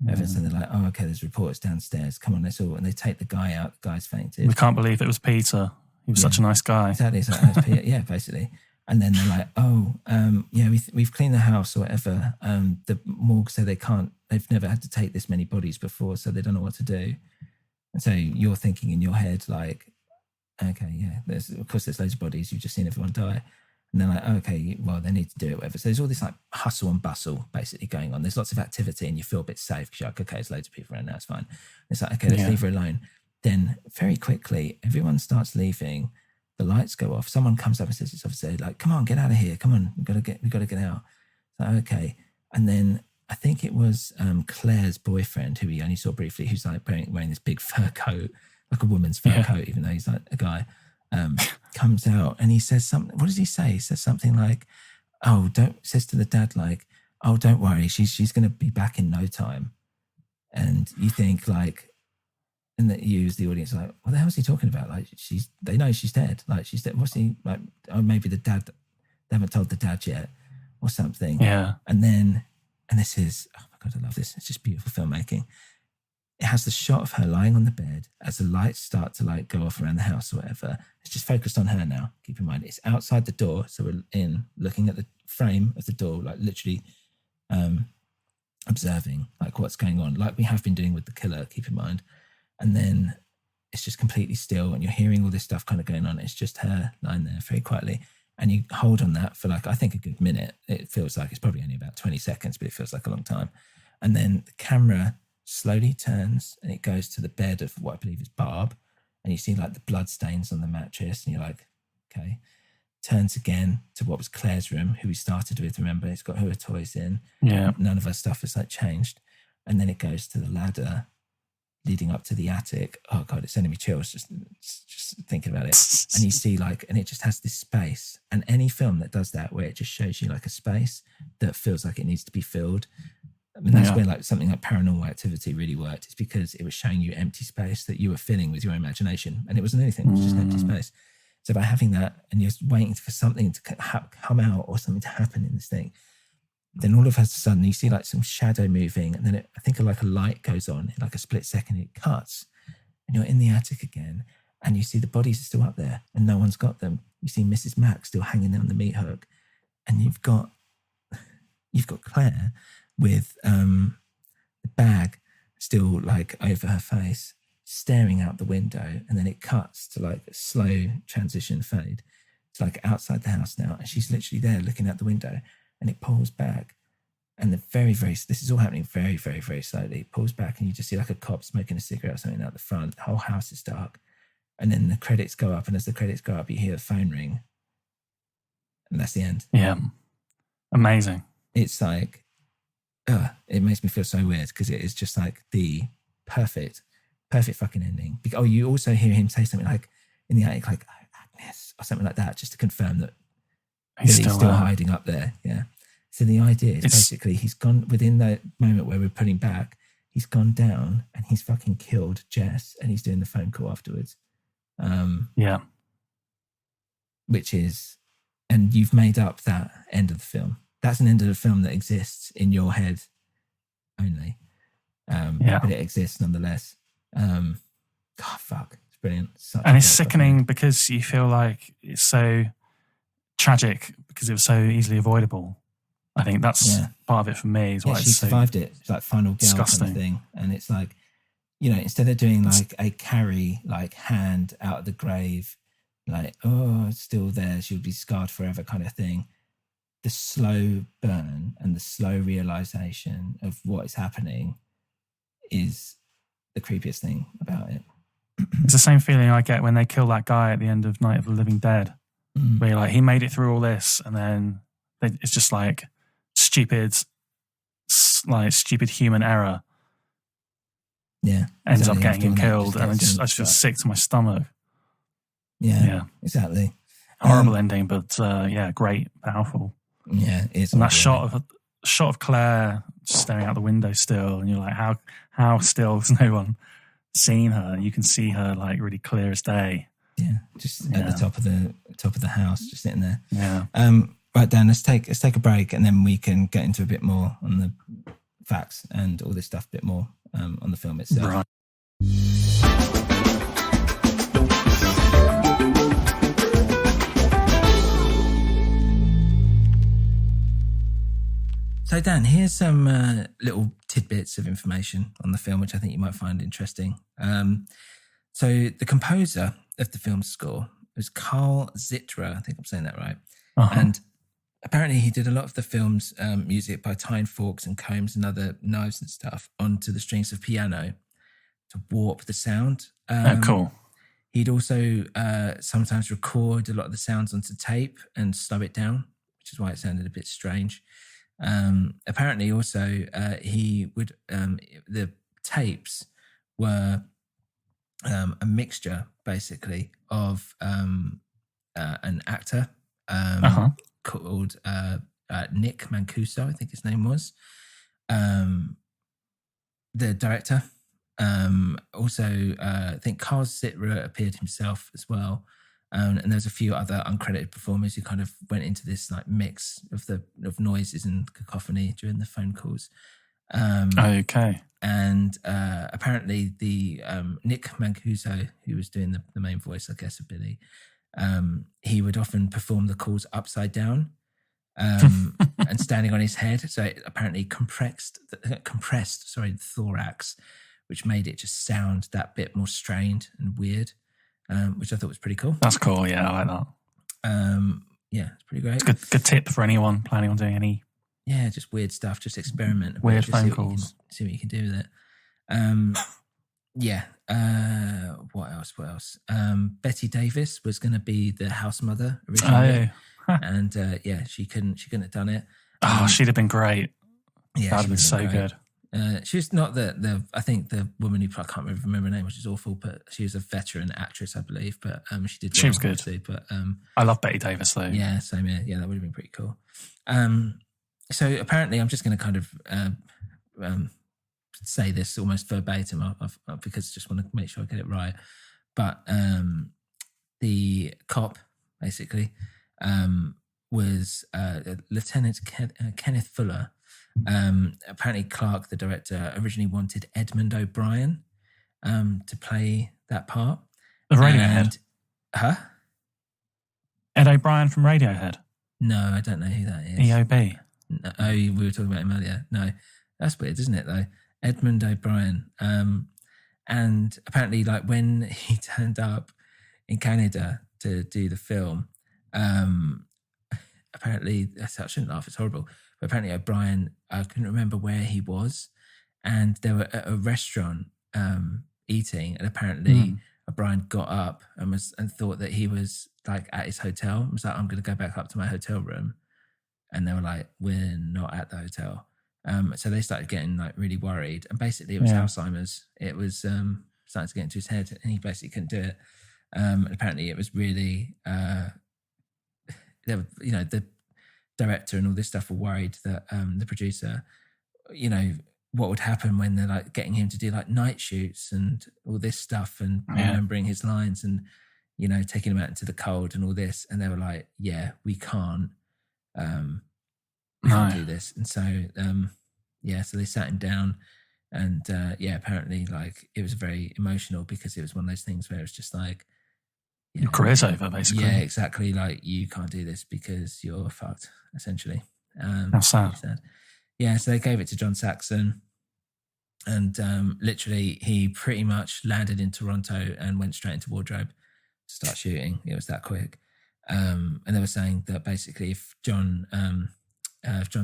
everyone's they're like, oh, okay, there's reports downstairs. Come on, let's all. And they take the guy out. The guy's fainted. We can't believe it was Peter. He was such a nice guy. Exactly. It's like, yeah, basically. And then they're like, we've cleaned the house or whatever. The morgue said they've never had to take this many bodies before, so they don't know what to do. And so you're thinking in your head, like, okay, yeah, there's loads of bodies. You've just seen everyone die. And they're like, okay, well, they need to do it, whatever. So there's all this like hustle and bustle basically going on. There's lots of activity and you feel a bit safe because you're like, okay, there's loads of people around now, it's fine. It's like, okay, let's leave her alone. Then very quickly, everyone starts leaving. The lights go off. Someone comes up and says, it's obviously like, come on, get out of here. Come on, we got to get out. So, okay. And then I think it was Claire's boyfriend, who we only saw briefly, who's like wearing this big fur coat, like a woman's fur coat, even though he's like a guy. Comes out and he says something. What does he say? He says something like, says to the dad, like, oh, don't worry, she's going to be back in no time. And you think like, and that you as the audience like, what the hell is he talking about? Like they know she's dead. Like she's dead. What's he like? Oh, maybe they haven't told the dad yet or something. Yeah. And this is, oh my God, I love this. It's just beautiful filmmaking. It has the shot of her lying on the bed as the lights start to like go off around the house or whatever. It's just focused on her now. Keep in mind, it's outside the door. So we're looking at the frame of the door, like literally observing like what's going on, like we have been doing with the killer, keep in mind. And then it's just completely still and you're hearing all this stuff kind of going on. It's just her lying there very quietly. And you hold on that for like, I think a good minute. It feels like it's probably only about 20 seconds, but it feels like a long time. And then the camera slowly turns and it goes to the bed of what I believe is Barb. And you see like the blood stains on the mattress and you're like, okay. Turns again to what was Claire's room, who we started with, remember? It's got her toys in. Yeah. None of her stuff has like changed. And then it goes to the ladder leading up to the attic. Oh God, it's sending me chills just thinking about it. And you see like, and it just has this space. And any film that does that, where it just shows you like a space that feels like it needs to be filled. I mean, that's where like something like Paranormal Activity really worked. It's because it was showing you empty space that you were filling with your imagination. And it wasn't anything, it was just empty space. So by having that and you're waiting for something to come out or something to happen in this thing, then all of a sudden you see like some shadow moving and then I think like a light goes on in like a split second, it cuts and you're in the attic again and you see the bodies are still up there and no one's got them. You see Mrs. Mack still hanging there on the meat hook and you've got Claire with the bag still like over her face, staring out the window, and then it cuts to like a slow transition fade. It's like outside the house now, and she's literally there looking out the window, and it pulls back, and this is all happening very, very, very slowly. It pulls back, and you just see like a cop smoking a cigarette or something out the front. The whole house is dark, and then the credits go up, and as the credits go up, you hear the phone ring, and that's the end. Yeah, amazing. It's like, it makes me feel so weird because it is just like the perfect fucking ending. Oh, you also hear him say something like in the attic, like Agnes or something like that, just to confirm that he's still hiding up there. Yeah. So the idea is basically he's gone within the moment where we're pulling back. He's gone down and he's fucking killed Jess, and he's doing the phone call afterwards. Which is, and you've made up that end of the film. That's an end of the film that exists in your head only. But it exists nonetheless. God, fuck. It's brilliant. And it's sickening because you feel like it's so tragic because it was so easily avoidable. I think that's part of it for me. Is why she survived it. It's like Final Girl disgusting kind of thing. And it's like, you know, instead of doing like a Carrie like hand out of the grave, like, oh, it's still there, she'll be scarred forever kind of thing. The slow burn and the slow realization of what is happening is the creepiest thing about it. It's the same feeling I get when they kill that guy at the end of Night of the Living Dead, where you're like, he made it through all this, and then it's just like stupid human error. Yeah, ends up getting him killed, and I just feel sick to my stomach. Yeah, exactly. Horrible ending, but great, powerful. Yeah, it's and that shot of Claire staring out the window still, and you're like, how still has no one seen her? You can see her like really clear as day. Yeah, just at the top of the house, just sitting there. Yeah. Right, Dan. Let's take a break, and then we can get into a bit more on the facts and all this stuff, a bit more on the film itself. Right. So, Dan, here's some little tidbits of information on the film, which I think you might find interesting. So, the composer of the film score was Carl Zitra. I think I'm saying that right. And apparently, he did a lot of the film's music by tying forks and combs and other knives and stuff onto the strings of piano to warp the sound. Cool. He'd also sometimes record a lot of the sounds onto tape and slow it down, which is why it sounded a bit strange. Apparently, also, he would the tapes were a mixture, basically, of an actor called Nick Mancuso, I think his name was, the director. Also, I think Carl Zitra appeared himself as well. And there's a few other uncredited performers who kind of went into this like mix of noises and cacophony during the phone calls. Okay. And apparently the Nick Mancuso, who was doing the main voice, I guess, of Billy, he would often perform the calls upside down and standing on his head. So it apparently compressed the thorax, which made it just sound that bit more strained and weird. Which I thought was pretty cool. That's cool. Yeah, I like that. Yeah, it's pretty great. It's good tip for anyone planning on doing any. Yeah, just weird stuff. Just experiment. Weird just phone calls. See what you can do with it. Yeah. What else? Betty Davis was going to be the house mother originally, and she couldn't have done it. She'd have been great. Yeah, that'd have been so good. She was not I think the woman who I can't remember her name, which is awful, but she was a veteran actress, I believe. But she did. She was good. Too, but I love Betty Davis though. Yeah, same here. Yeah, that would have been pretty cool. So apparently, I'm just going to kind of say this almost verbatim, because I just want to make sure I get it right. But the cop basically was Lieutenant Kenneth Fuller. Apparently Clark, the director, originally wanted Edmund O'Brien to play that part. The Radiohead? Ed O'Brien from Radiohead? No, I don't know who that is. EOB? No, we were talking about him earlier. No, that's weird, isn't it, though? Edmund O'Brien. And apparently, like, when he turned up in Canada to do the film, apparently, I shouldn't laugh, it's horrible, but apparently O'Brien, I couldn't remember where he was, and they were at a restaurant eating, and apparently O'Brien got up and thought that he was like at his hotel. He was like, I'm going to go back up to my hotel room. And they were like, we're not at the hotel. So they started getting like really worried, and basically it was Alzheimer's. It was starting to get into his head, and he basically couldn't do it. And apparently it was really, the director and all this stuff were worried that the producer, what would happen when they're like getting him to do like night shoots and all this stuff, and remembering his lines, and taking him out into the cold and all this. And they were like, yeah, we can't do this. And so so they sat him down, and apparently like it was very emotional, because it was one of those things where it was just like, your career's over, basically. Yeah, exactly. Like, you can't do this because you're fucked, essentially. How sad. Yeah, so they gave it to John Saxon, and literally he pretty much landed in Toronto and went straight into wardrobe to start shooting. It was that quick. And they were saying that basically if John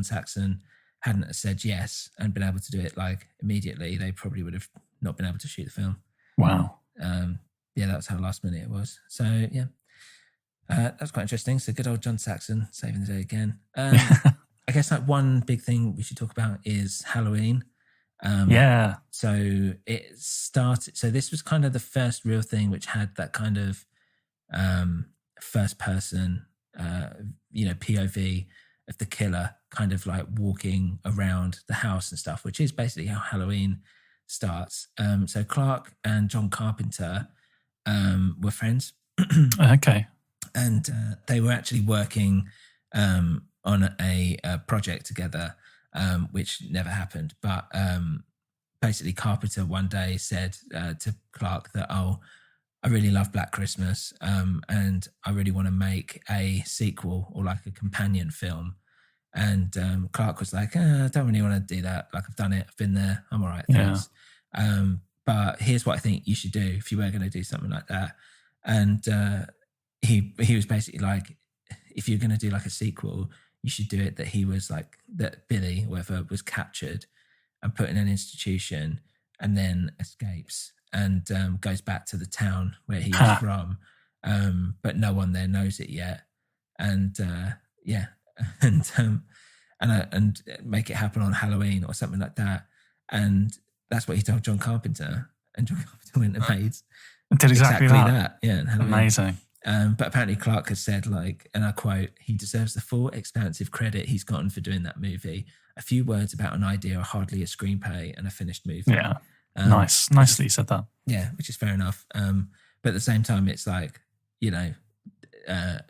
Saxon hadn't said yes and been able to do it like immediately, they probably would have not been able to shoot the film. Wow. That was how last minute it was. So that was quite interesting. So good old John Saxon saving the day again. I guess like one big thing we should talk about is Halloween. So it started. So this was kind of the first real thing which had that kind of first person, POV of the killer kind of like walking around the house and stuff, which is basically how Halloween starts. So Clark and John Carpenter were friends. Okay. And they were actually working on a project together, which never happened. But basically Carpenter one day said to Clark that, I really love Black Christmas, and I really want to make a sequel or like a companion film And Clark was like, I don't really want to do that. Like, I've done it. I've been there. I'm all right. Yeah. Thanks. But here's what I think you should do if you were going to do something like that. And he was basically like, if you're going to do like a sequel, you should do it that he was like, that Billy, whoever, was captured and put in an institution and then escapes and goes back to the town where he was from. But no one there knows it yet. And and make it happen on Halloween or something like that. And that's what he told John Carpenter. And John Carpenter went and made Did exactly that. Yeah, in Halloween. Amazing. But apparently Clark has said, like, and I quote, he deserves the full expansive credit he's gotten for doing that movie. A few words about an idea are hardly a screenplay and a finished movie. Yeah. Nice that you said that. Yeah, which is fair enough. But at the same time, it's like, you know,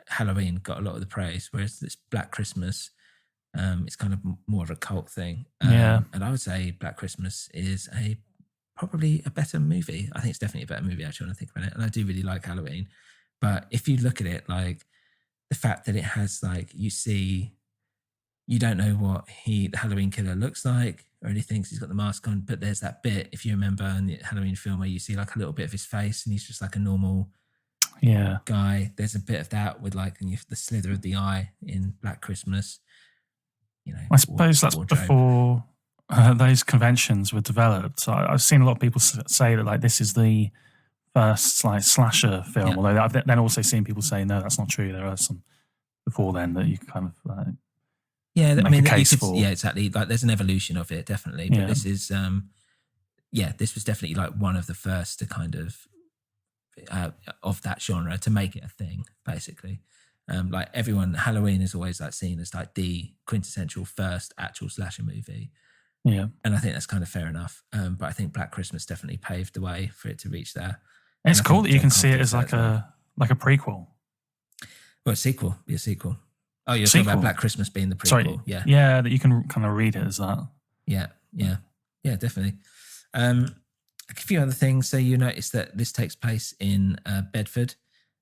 Halloween got a lot of the praise, whereas this Black Christmas, it's kind of more of a cult thing. And I would say Black Christmas is probably a better movie. I think it's definitely a better movie, actually, when I think about it. And I do really like Halloween. But if you look at it, like, the fact that it has, like, you don't know what the Halloween killer looks like or anything because he's got the mask on, but there's that bit, if you remember, in the Halloween film where you see, like, a little bit of his face and he's just like a normal guy. There's a bit of that with, like, the slither of the eye in Black Christmas. You know, I suppose that's before those conventions were developed. So I've seen a lot of people say that, like, this is the first, like, slasher film. Although I've then also seen people say, no, that's not true. There are some before then that you kind of make a case for. Yeah, exactly. Like, there's an evolution of it, definitely. But this is, this was definitely like one of the first to kind of that genre to make it a thing, basically. Like, everyone, Halloween is always like seen as like the quintessential first actual slasher movie. Yeah. And I think that's kind of fair enough. But I think Black Christmas definitely paved the way for it to reach there. It's cool that you can see it as like a prequel. Well, a sequel. Be a sequel. Oh, you're talking about Black Christmas being the prequel. Sorry. Yeah, that you can kind of read it as that. Yeah, definitely. A few other things. So you notice that this takes place in Bedford,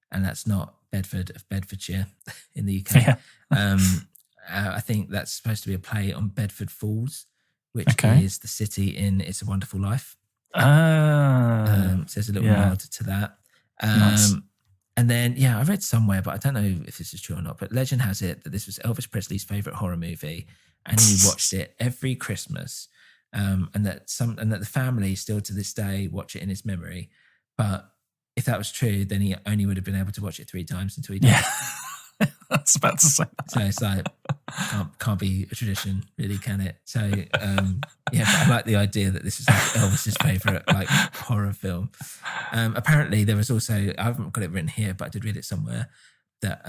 and that's not Bedford of Bedfordshire in the UK. Yeah. I think that's supposed to be a play on Bedford Falls, which is the city in It's a Wonderful Life. So there's a little nod to that. Nice. And then, I read somewhere, but I don't know if this is true or not, but legend has it that this was Elvis Presley's favourite horror movie, and he watched it every Christmas, and that the family still to this day watch it in his memory. But if that was true, then he only would have been able to watch it 3 times until he died. Yeah. I was about to say that. So it's like, can't be a tradition, really, can it? So, but I like the idea that this is like Elvis's favourite like horror film. Apparently, there was also, I haven't got it written here, but I did read it somewhere, that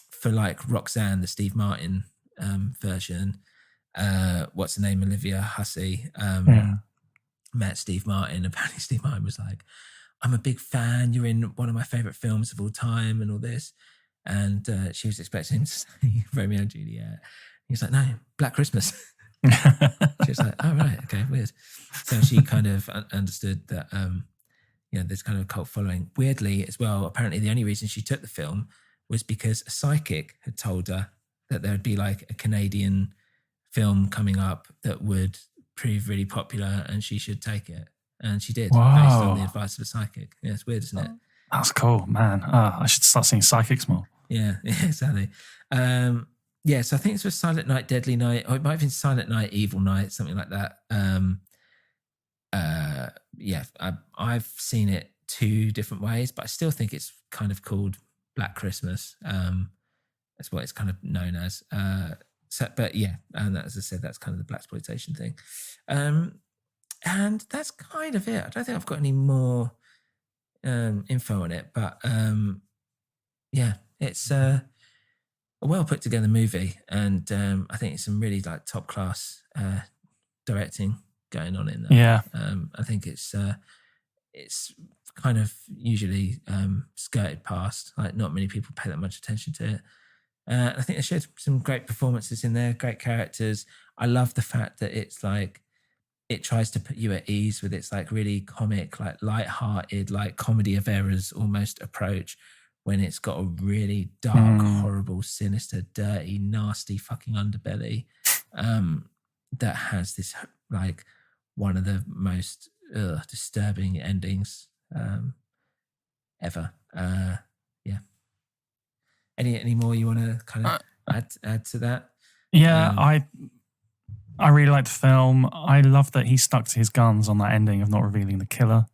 for like Roxanne, the Steve Martin version, what's her name, Olivia Hussey, met Steve Martin. Apparently, Steve Martin was like, I'm a big fan, you're in one of my favourite films of all time and all this. And she was expecting him to say Romeo and Juliet. He was like, no, Black Christmas. She was like, oh, right, okay, weird. So she kind of understood that, there's kind of a cult following. Weirdly as well, apparently the only reason she took the film was because a psychic had told her that there would be like a Canadian film coming up that would prove really popular and she should take it. And she did, based on the advice of a psychic. Yeah, it's weird, isn't it? That's cool, man. I should start seeing psychics more. Yeah, exactly. So I think this was Silent Night, Deadly Night, or it might have been Silent Night, Evil Night, something like that. I've seen it 2 different ways, but I still think it's kind of called Black Christmas. That's what it's kind of known as. And as I said, that's kind of the blaxploitation thing. And that's kind of it. I don't think I've got any more info on it, but it's a well put together movie, and I think it's some really like top class directing going on in there. Yeah, I think it's kind of usually skirted past. Like, not many people pay that much attention to it. I think they showed some great performances in there, great characters. I love the fact that it's like, it tries to put you at ease with its like really comic, like light-hearted, like comedy of errors almost approach, when it's got a really dark, horrible, sinister, dirty, nasty fucking underbelly that has this like one of the most disturbing endings ever. Yeah. Any more you want to kind of add to that? Yeah, I really liked the film. I love that he stuck to his guns on that ending of not revealing the killer.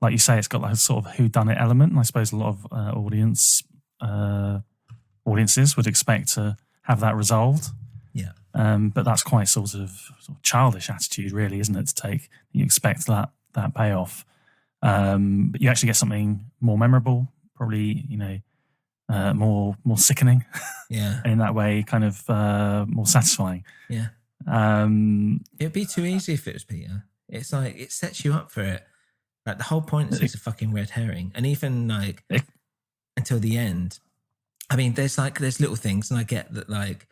Like you say, it's got that sort of whodunit element, and I suppose a lot of audiences would expect to have that resolved. Yeah. But that's quite sort of childish attitude, really, isn't it? To take, you expect that payoff, but you actually get something more memorable, probably, more sickening. Yeah. And in that way, kind of more satisfying. Yeah. It'd be too easy if it was Peter. It's like it sets you up for it. Like the whole point is it's a fucking red herring, and even like until the end. I mean, there's little things, and I get that. Like,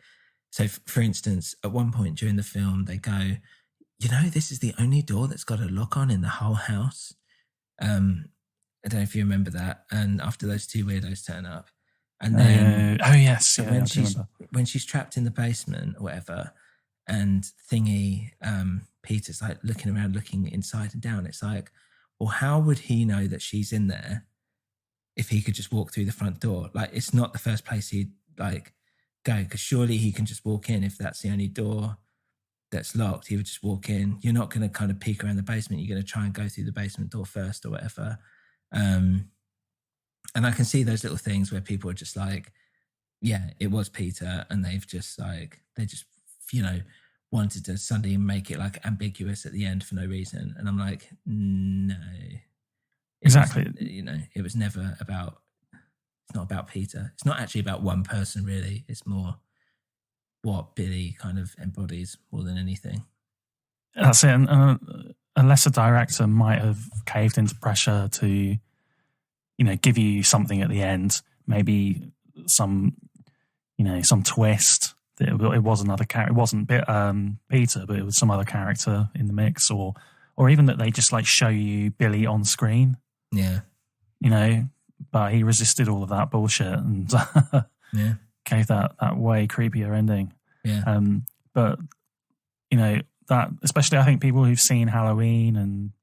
so for instance, at one point during the film, they go, this is the only door that's got a lock on in the whole house. I don't know if you remember that. And after those two weirdos turn up, and then yes, when she's trapped in the basement or whatever, and thingy, Peter's like looking around, looking inside and down. It's like, well, how would he know that she's in there if he could just walk through the front door? Like, it's not the first place he'd like go, because surely he can just walk in if that's the only door that's locked. He would just walk in. You're not going to kind of peek around the basement. You're going to try and go through the basement door first or whatever. And I can see those little things where people are just like, yeah, it was Peter, and they've just like, they just, wanted to suddenly make it like ambiguous at the end for no reason. And I'm like, no. Exactly. It was never about, it's not about Peter. It's not actually about one person, really. It's more what Billy kind of embodies more than anything. That's it. And a lesser director might have caved into pressure to, give you something at the end, maybe some twist. It was another character. It wasn't Peter, but it was some other character in the mix, or even that they just like show you Billy on screen. Yeah, but he resisted all of that bullshit and gave that way creepier ending. Yeah. But that, especially I think people who've seen Halloween and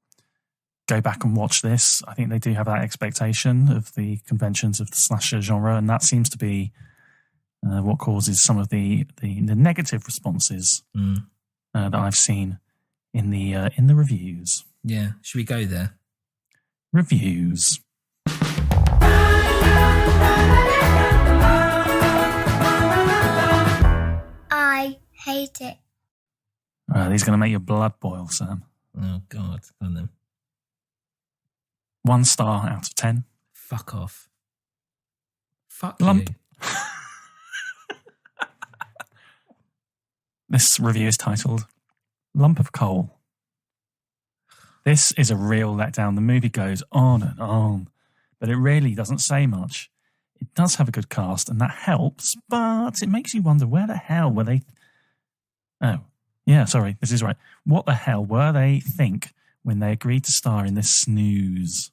go back and watch this, I think they do have that expectation of the conventions of the slasher genre, and that seems to be what causes some of the negative responses that I've seen in the reviews. Yeah, should we go there? Reviews. I hate it. These are going to make your blood boil, Sam. Oh, God. Go on then. 1 star out of 10. Fuck off. Fuck Lump. you. This review is titled Lump of Coal. This is a real letdown. The movie goes on and on, but it really doesn't say much. It does have a good cast, and that helps, but it makes you wonder where the hell were they... Oh, yeah, sorry, this is right. What the hell were they think when they agreed to star in this snooze?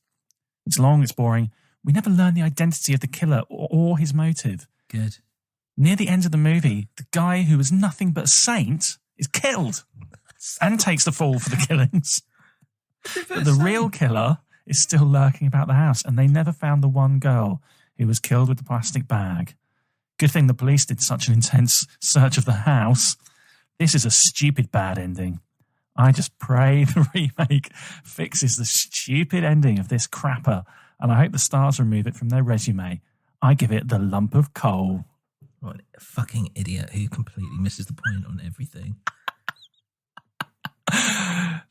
It's long, it's boring. We never learn the identity of the killer or his motive. Good. Near the end of the movie, the guy who was nothing but a saint is killed and takes the fall for the killings. But the real killer is still lurking about the house, and they never found the one girl who was killed with the plastic bag. Good thing the police did such an intense search of the house. This is a stupid bad ending. I just pray the remake fixes the stupid ending of this crapper, and I hope the stars remove it from their resume. I give it the lump of coal. What a fucking idiot who completely misses the point on everything.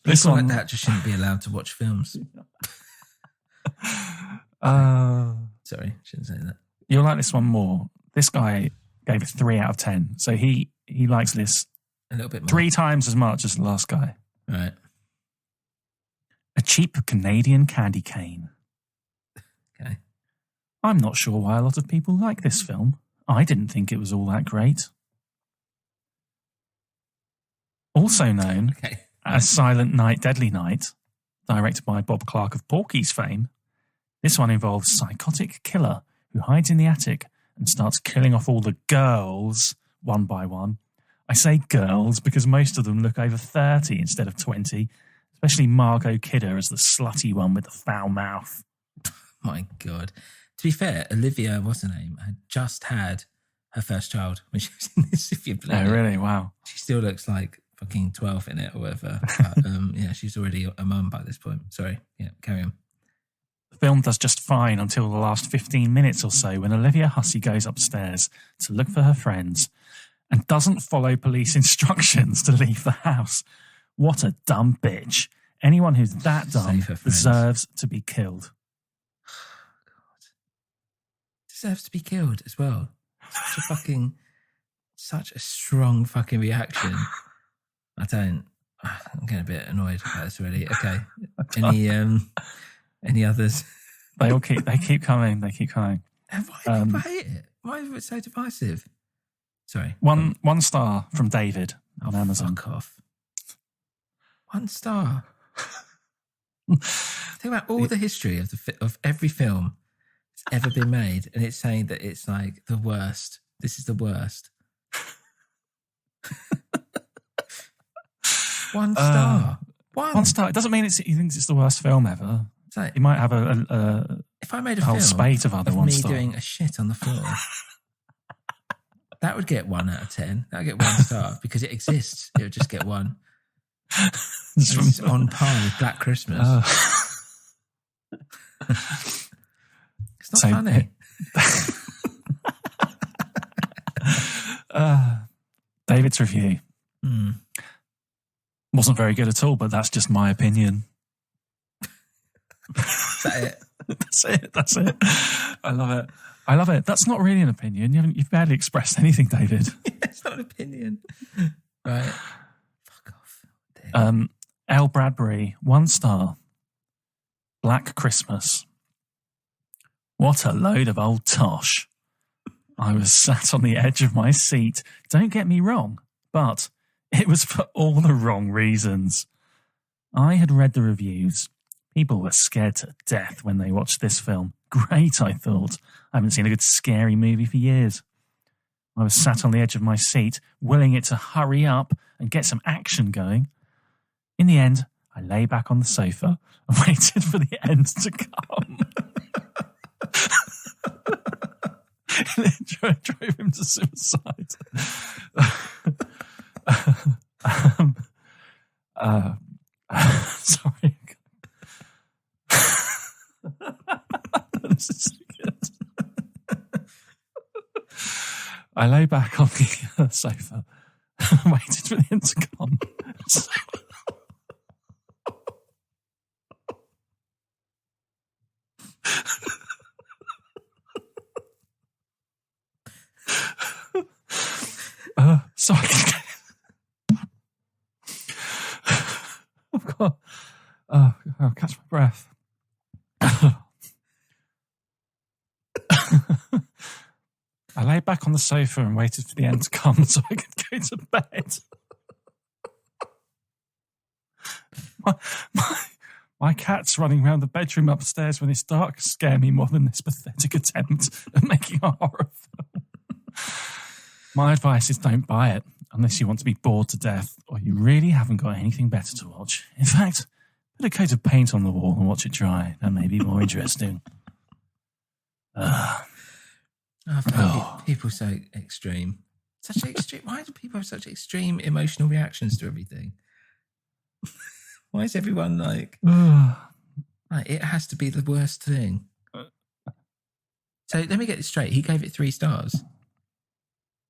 This People one like that just shouldn't be allowed to watch films. Sorry, shouldn't say that. You'll like this one more. This guy gave it 3 out of 10. So he likes this a little bit more. 3 times as much as the last guy. Right. A cheap Canadian candy cane. Okay. I'm not sure why a lot of people like this film. I didn't think it was all that great. Also known as Silent Night, Deadly Night, directed by Bob Clark of Porky's fame, this one involves a psychotic killer who hides in the attic and starts killing off all the girls one by one. I say girls because most of them look over 30 instead of 20, especially Margot Kidder as the slutty one with the foul mouth. My God. To be fair, Olivia, what's her name, had just had her first child when she was in this, if you believe it. Oh, really? Wow. She still looks like fucking 12 in it or whatever. But, yeah, she's already a mum by this point. Sorry. Yeah, carry on. The film does just fine until the last 15 minutes or so when Olivia Hussey goes upstairs to look for her friends and doesn't follow police instructions to leave the house. What a dumb bitch. Anyone who's that dumb deserves to be killed. Deserves to be killed as well. Such a strong fucking reaction. I'm getting a bit annoyed about this already. Okay. Any others? They keep coming. Why do people hate it? Why is it so divisive? Sorry. One star from David on Amazon. Fuck off. 1 star. Think about all the history of every film that's ever been made, and it's saying that it's like the worst. This is the worst. 1 star. One star. It doesn't mean he thinks it's the worst film ever. Like, he might have if I made a whole film spate of other of 1 me star. doing a shit on the floor, that would get 1 out of 10. That would get 1 star because it exists. It would just get 1. It's on par with Black Christmas. It's not funny. David's review wasn't very good at all, but that's just my opinion. Is that it? That's it. I love it. That's not really an opinion. You've barely expressed anything, David. It's not an opinion. Right. Fuck off. L. Bradbury, 1 star. Black Christmas. What a load of old tosh. I was sat on the edge of my seat. Don't get me wrong, but it was for all the wrong reasons. I had read the reviews. People were scared to death when they watched this film. Great, I thought. I haven't seen a good scary movie for years. I was sat on the edge of my seat, willing it to hurry up and get some action going. In the end, I lay back on the sofa and waited for the end to come. It drove him to suicide. Sorry. This is good. I lay back on the sofa and waited for the end to come. So I can I've got I'll catch my breath. I lay back on the sofa and waited for the end to come so I could go to bed. My cat's running around the bedroom upstairs when it's dark scare me more than this pathetic attempt at making a horror film. My advice is don't buy it unless you want to be bored to death or you really haven't got anything better to watch. In fact, put a coat of paint on the wall and watch it dry. That may be more interesting. People so extreme. Such extreme. Why do people have such extreme emotional reactions to everything? Why is everyone like it has to be the worst thing? So let me get this straight. He gave it 3 stars.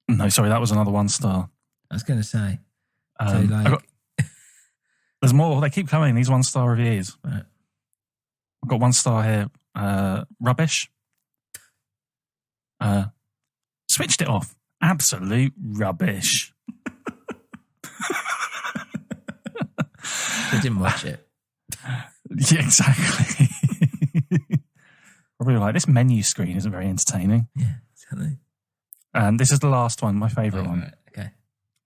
No, sorry, that was another 1 star. I was going to say. There's more. They keep coming, these 1 star reviews. Right. I've got 1 star here. Rubbish. Switched it off. Absolute rubbish. They didn't watch it. Yeah, exactly. Probably like, this menu screen isn't very entertaining. Yeah, exactly. And this is the last one, my favourite one. Right, okay.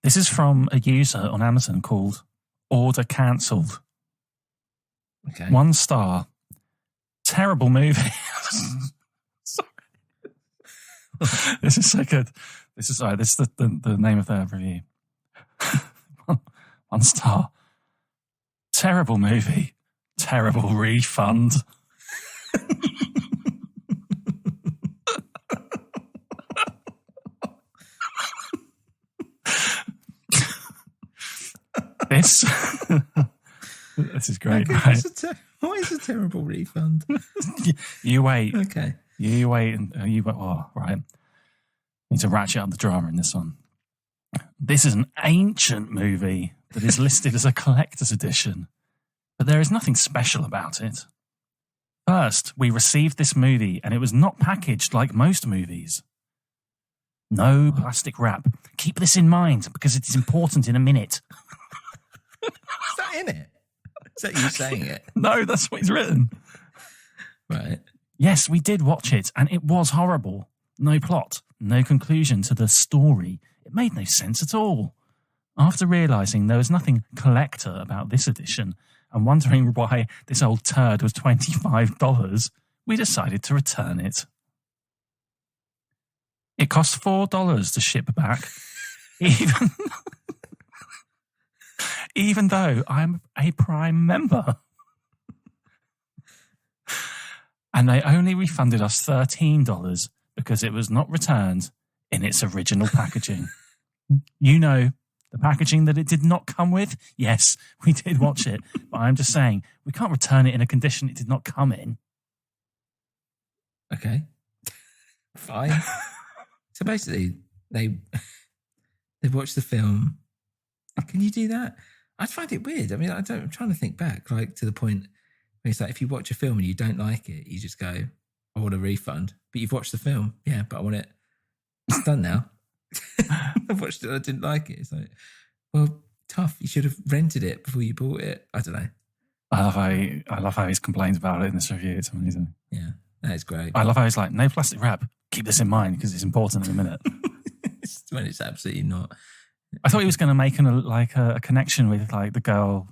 This is from a user on Amazon called Order Cancelled. Okay. 1 star. Terrible movie. Sorry. This is so good. This is the name of the review. 1 star. Terrible movie. Terrible refund. This is great. Okay, Right? what is a terrible refund? You wait. Okay. You wait. And you wait. Oh, right. Need to ratchet up the drama in this one. This is an ancient movie that is listed as a collector's edition, but there is nothing special about it. First, we received this movie and it was not packaged like most movies. No plastic wrap. Keep this in mind because it is important in a minute. Is that in it? Is that you saying it? No, that's what he's written. Right. Yes, we did watch it and it was horrible. No plot, no conclusion to the story. It made no sense at all. After realising there was nothing collector about this edition and wondering why this old turd was $25, we decided to return it. It cost $4 to ship back, even though I'm a Prime member. And they only refunded us $13 because it was not returned in its original packaging. You know, the packaging that it did not come with? Yes, we did watch it. But I'm just saying, we can't return it in a condition it did not come in. Okay. Fine. So basically, they watched the film. Can you do that? I find it weird. I mean, I'm trying to think back, like to the point where it's like if you watch a film and you don't like it, you just go, I want a refund. But you've watched the film. Yeah, but I want it. It's done now. I've watched it. I didn't like it. It's like, well, tough. You should have rented it before you bought it. I don't know. I love how he's complained about it in this review. It's amazing. Yeah, that is great. I love how he's like, no plastic wrap. Keep this in mind because it's important in a minute. When it's absolutely not. I thought he was going to make a connection with like the girl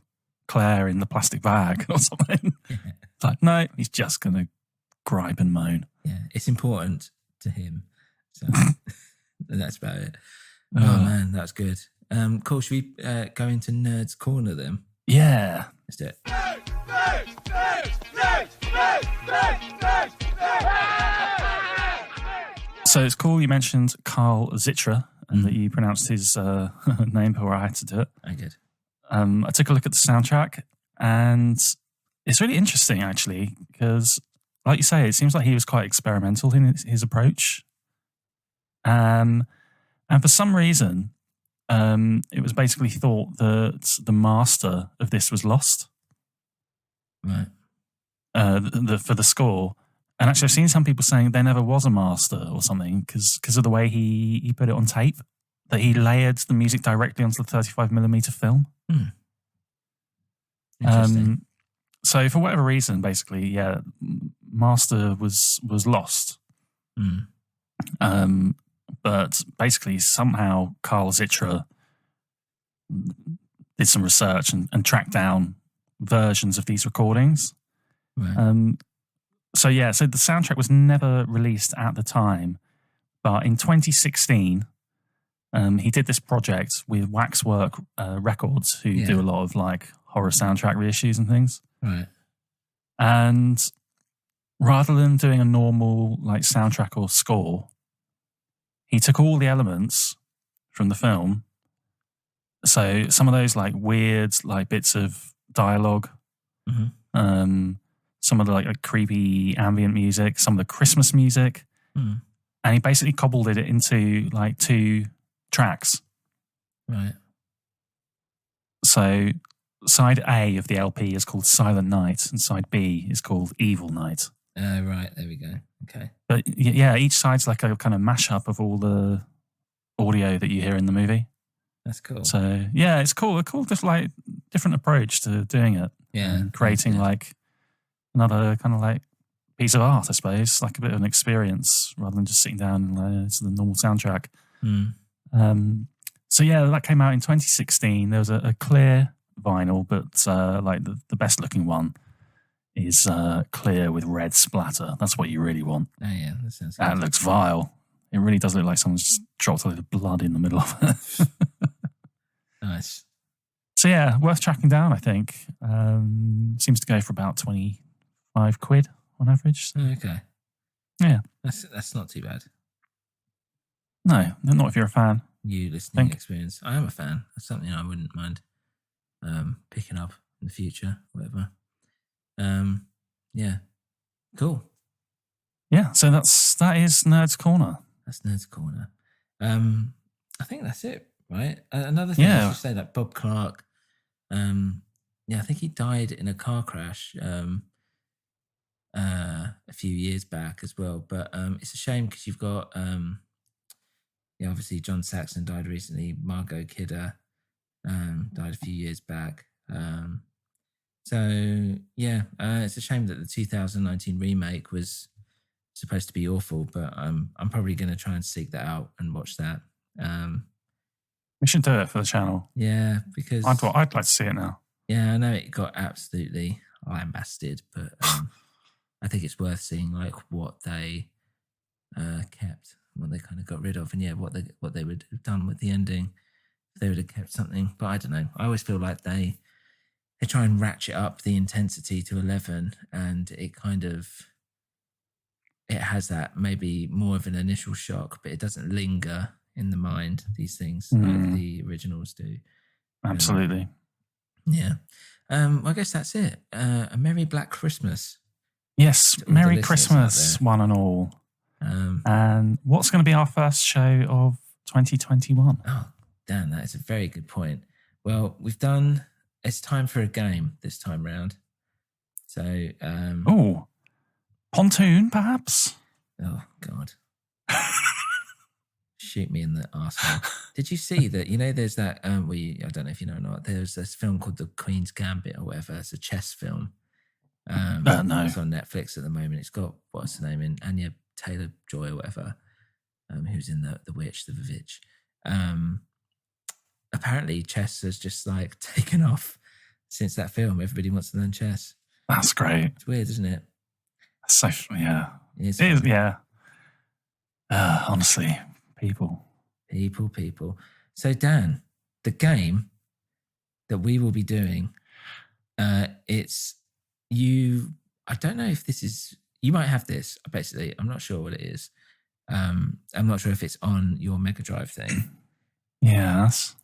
Claire in the plastic bag or something. Yeah. It's like, no, he's just going to gripe and moan. Yeah, it's important to him. So and that's about it. Oh man, that's good. Cool. Should we go into Nerd's Corner then? Yeah. Let's do it. So it's cool you mentioned Carl Zitra and that you pronounced his name before I had to do it. I did. I took a look at the soundtrack and it's really interesting actually because, like you say, it seems like he was quite experimental in his approach. And for some reason, it was basically thought that the master of this was lost. Right. For the score. And actually, I've seen some people saying there never was a master or something because of the way he put it on tape, that he layered the music directly onto the 35mm film. Interesting. So for whatever reason, basically, yeah, master was lost. But basically, somehow Carl Zitra did some research and tracked down versions of these recordings. Right. So the soundtrack was never released at the time, but in 2016, he did this project with Waxwork Records, who do a lot of like horror soundtrack reissues and things. Right. And rather than doing a normal like soundtrack or score, he took all the elements from the film. So some of those like weird like bits of dialogue, some of the like creepy ambient music, some of the Christmas music, and he basically cobbled it into like 2 tracks. Right. So side A of the LP is called Silent Night and side B is called Evil Night. Right, there we go. Okay. But yeah, each side's like a kind of mashup of all the audio that you hear in the movie. That's cool. So yeah, it's cool. A cool, just like different approach to doing it. Yeah. And creating like another kind of like piece of art, I suppose, like a bit of an experience rather than just sitting down and to the normal soundtrack. So yeah, that came out in 2016. There was a clear vinyl, but like the best looking one is clear with red splatter. That's what you really want. Oh yeah, that sounds That good. looks vile. It really does look like someone's just dropped a load of blood in the middle of it. Nice. So yeah, worth tracking down, I think. Seems to go for about 25 quid on average. Oh, okay. Yeah. That's not too bad. No, not if you're a fan. New listening experience. I am a fan. That's something I wouldn't mind picking up in the future, whatever. Yeah. Cool. Yeah, so that is Nerd's Corner. That's Nerd's Corner. I think that's it, right? Another thing I should say, that Bob Clark, I think he died in a car crash a few years back as well. But it's a shame because you've got, obviously John Saxon died recently. Margot Kidder died a few years back. It's a shame that the 2019 remake was supposed to be awful, but I'm probably going to try and seek that out and watch that. We should do it for the channel. Yeah, because I'd like to see it now. Yeah, I know it got absolutely lambasted, but I think it's worth seeing like what they kept, what they kind of got rid of, and what they would have done with the ending. If they would have kept something, but I don't know. I always feel like they try and ratchet up the intensity to 11, and it has that maybe more of an initial shock, but it doesn't linger in the mind, these things, like the originals do. Absolutely. I guess that's it. A Merry Black Christmas. Yes, Merry Christmas, one and all. And what's going to be our first show of 2021? Oh, Dan, that is a very good point. Well, it's time for a game this time round. So, Pontoon, perhaps? Oh, God. Shoot me in the arsehole. Did you see that, there's that, I don't know if you know or not, there's this film called The Queen's Gambit or whatever. It's a chess film. No. It's on Netflix at the moment. It's got, what's her name, in Anya Taylor-Joy or whatever, who's in The Witch, The Vivitch. Apparently chess has just like taken off since that film. Everybody wants to learn chess. That's great. It's weird, isn't it? So, yeah. It is, yeah. Honestly, people. So, Dan, the game that we will be doing, it's you. I don't know if this is. You might have this. Basically, I'm not sure what it is. I'm not sure if it's on your Mega Drive thing. Yes.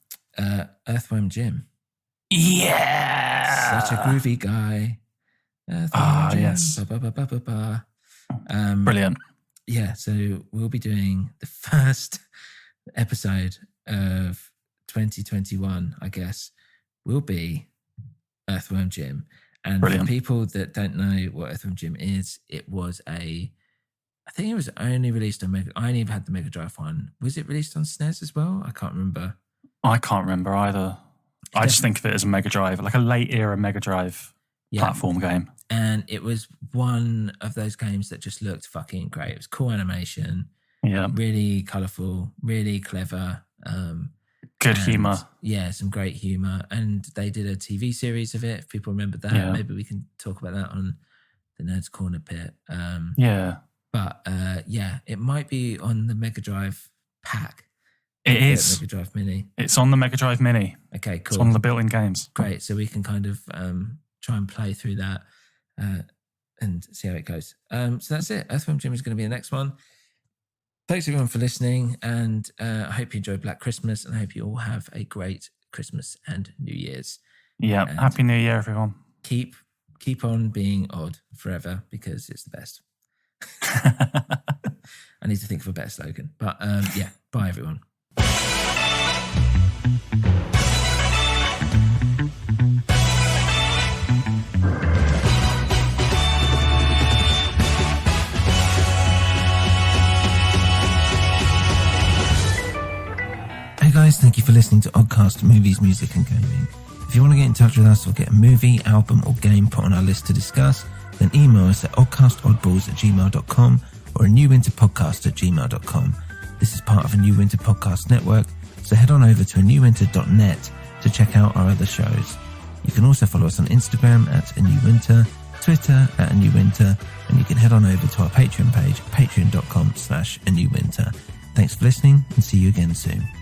Earthworm Jim. Yeah. Such a groovy guy. Earthworm Jim. Yes. Brilliant. Yeah, so we'll be doing the first episode of 2021, I guess, will be Earthworm Jim. And Brilliant. For people that don't know what Earthworm Jim is, I think it was only released on Mega. I only had the Mega Drive one. Was it released on SNES as well? I can't remember. I can't remember either. I just think of it as a Mega Drive, like a late era Mega Drive platform game. And it was one of those games that just looked fucking great. It was cool animation. Yeah. Really colourful, really clever. Good humour. Yeah, some great humour. And they did a TV series of it, if people remember that. Yeah. Maybe we can talk about that on the Nerd's Corner pit. But it might be on the Mega Drive pack. It is. Mega Drive Mini. It's on the Mega Drive Mini. Okay, cool. It's one of the built-in games. Great. So we can kind of try and play through that and see how it goes. So that's it. Earthworm Jim is going to be the next one. Thanks everyone for listening, and I hope you enjoy Black Christmas, and I hope you all have a great Christmas and New Year's. Yeah. And Happy New Year, everyone. Keep on being odd forever, because it's the best. I need to think of a better slogan. But bye everyone. Hey guys, thank you for listening to Oddcast Movies, Music and Gaming. If you want to get in touch with us or get a movie, album or game put on our list to discuss, then email us at oddcastoddballs@gmail.com or a newwinterpodcast@gmail.com. This is part of a New Winter Podcast network, so head on over to anewwinter.net to check out our other shows. You can also follow us on Instagram at A New Winter, Twitter at A New Winter, and you can head on over to our Patreon page, patreon.com/A New Winter. Thanks for listening and see you again soon.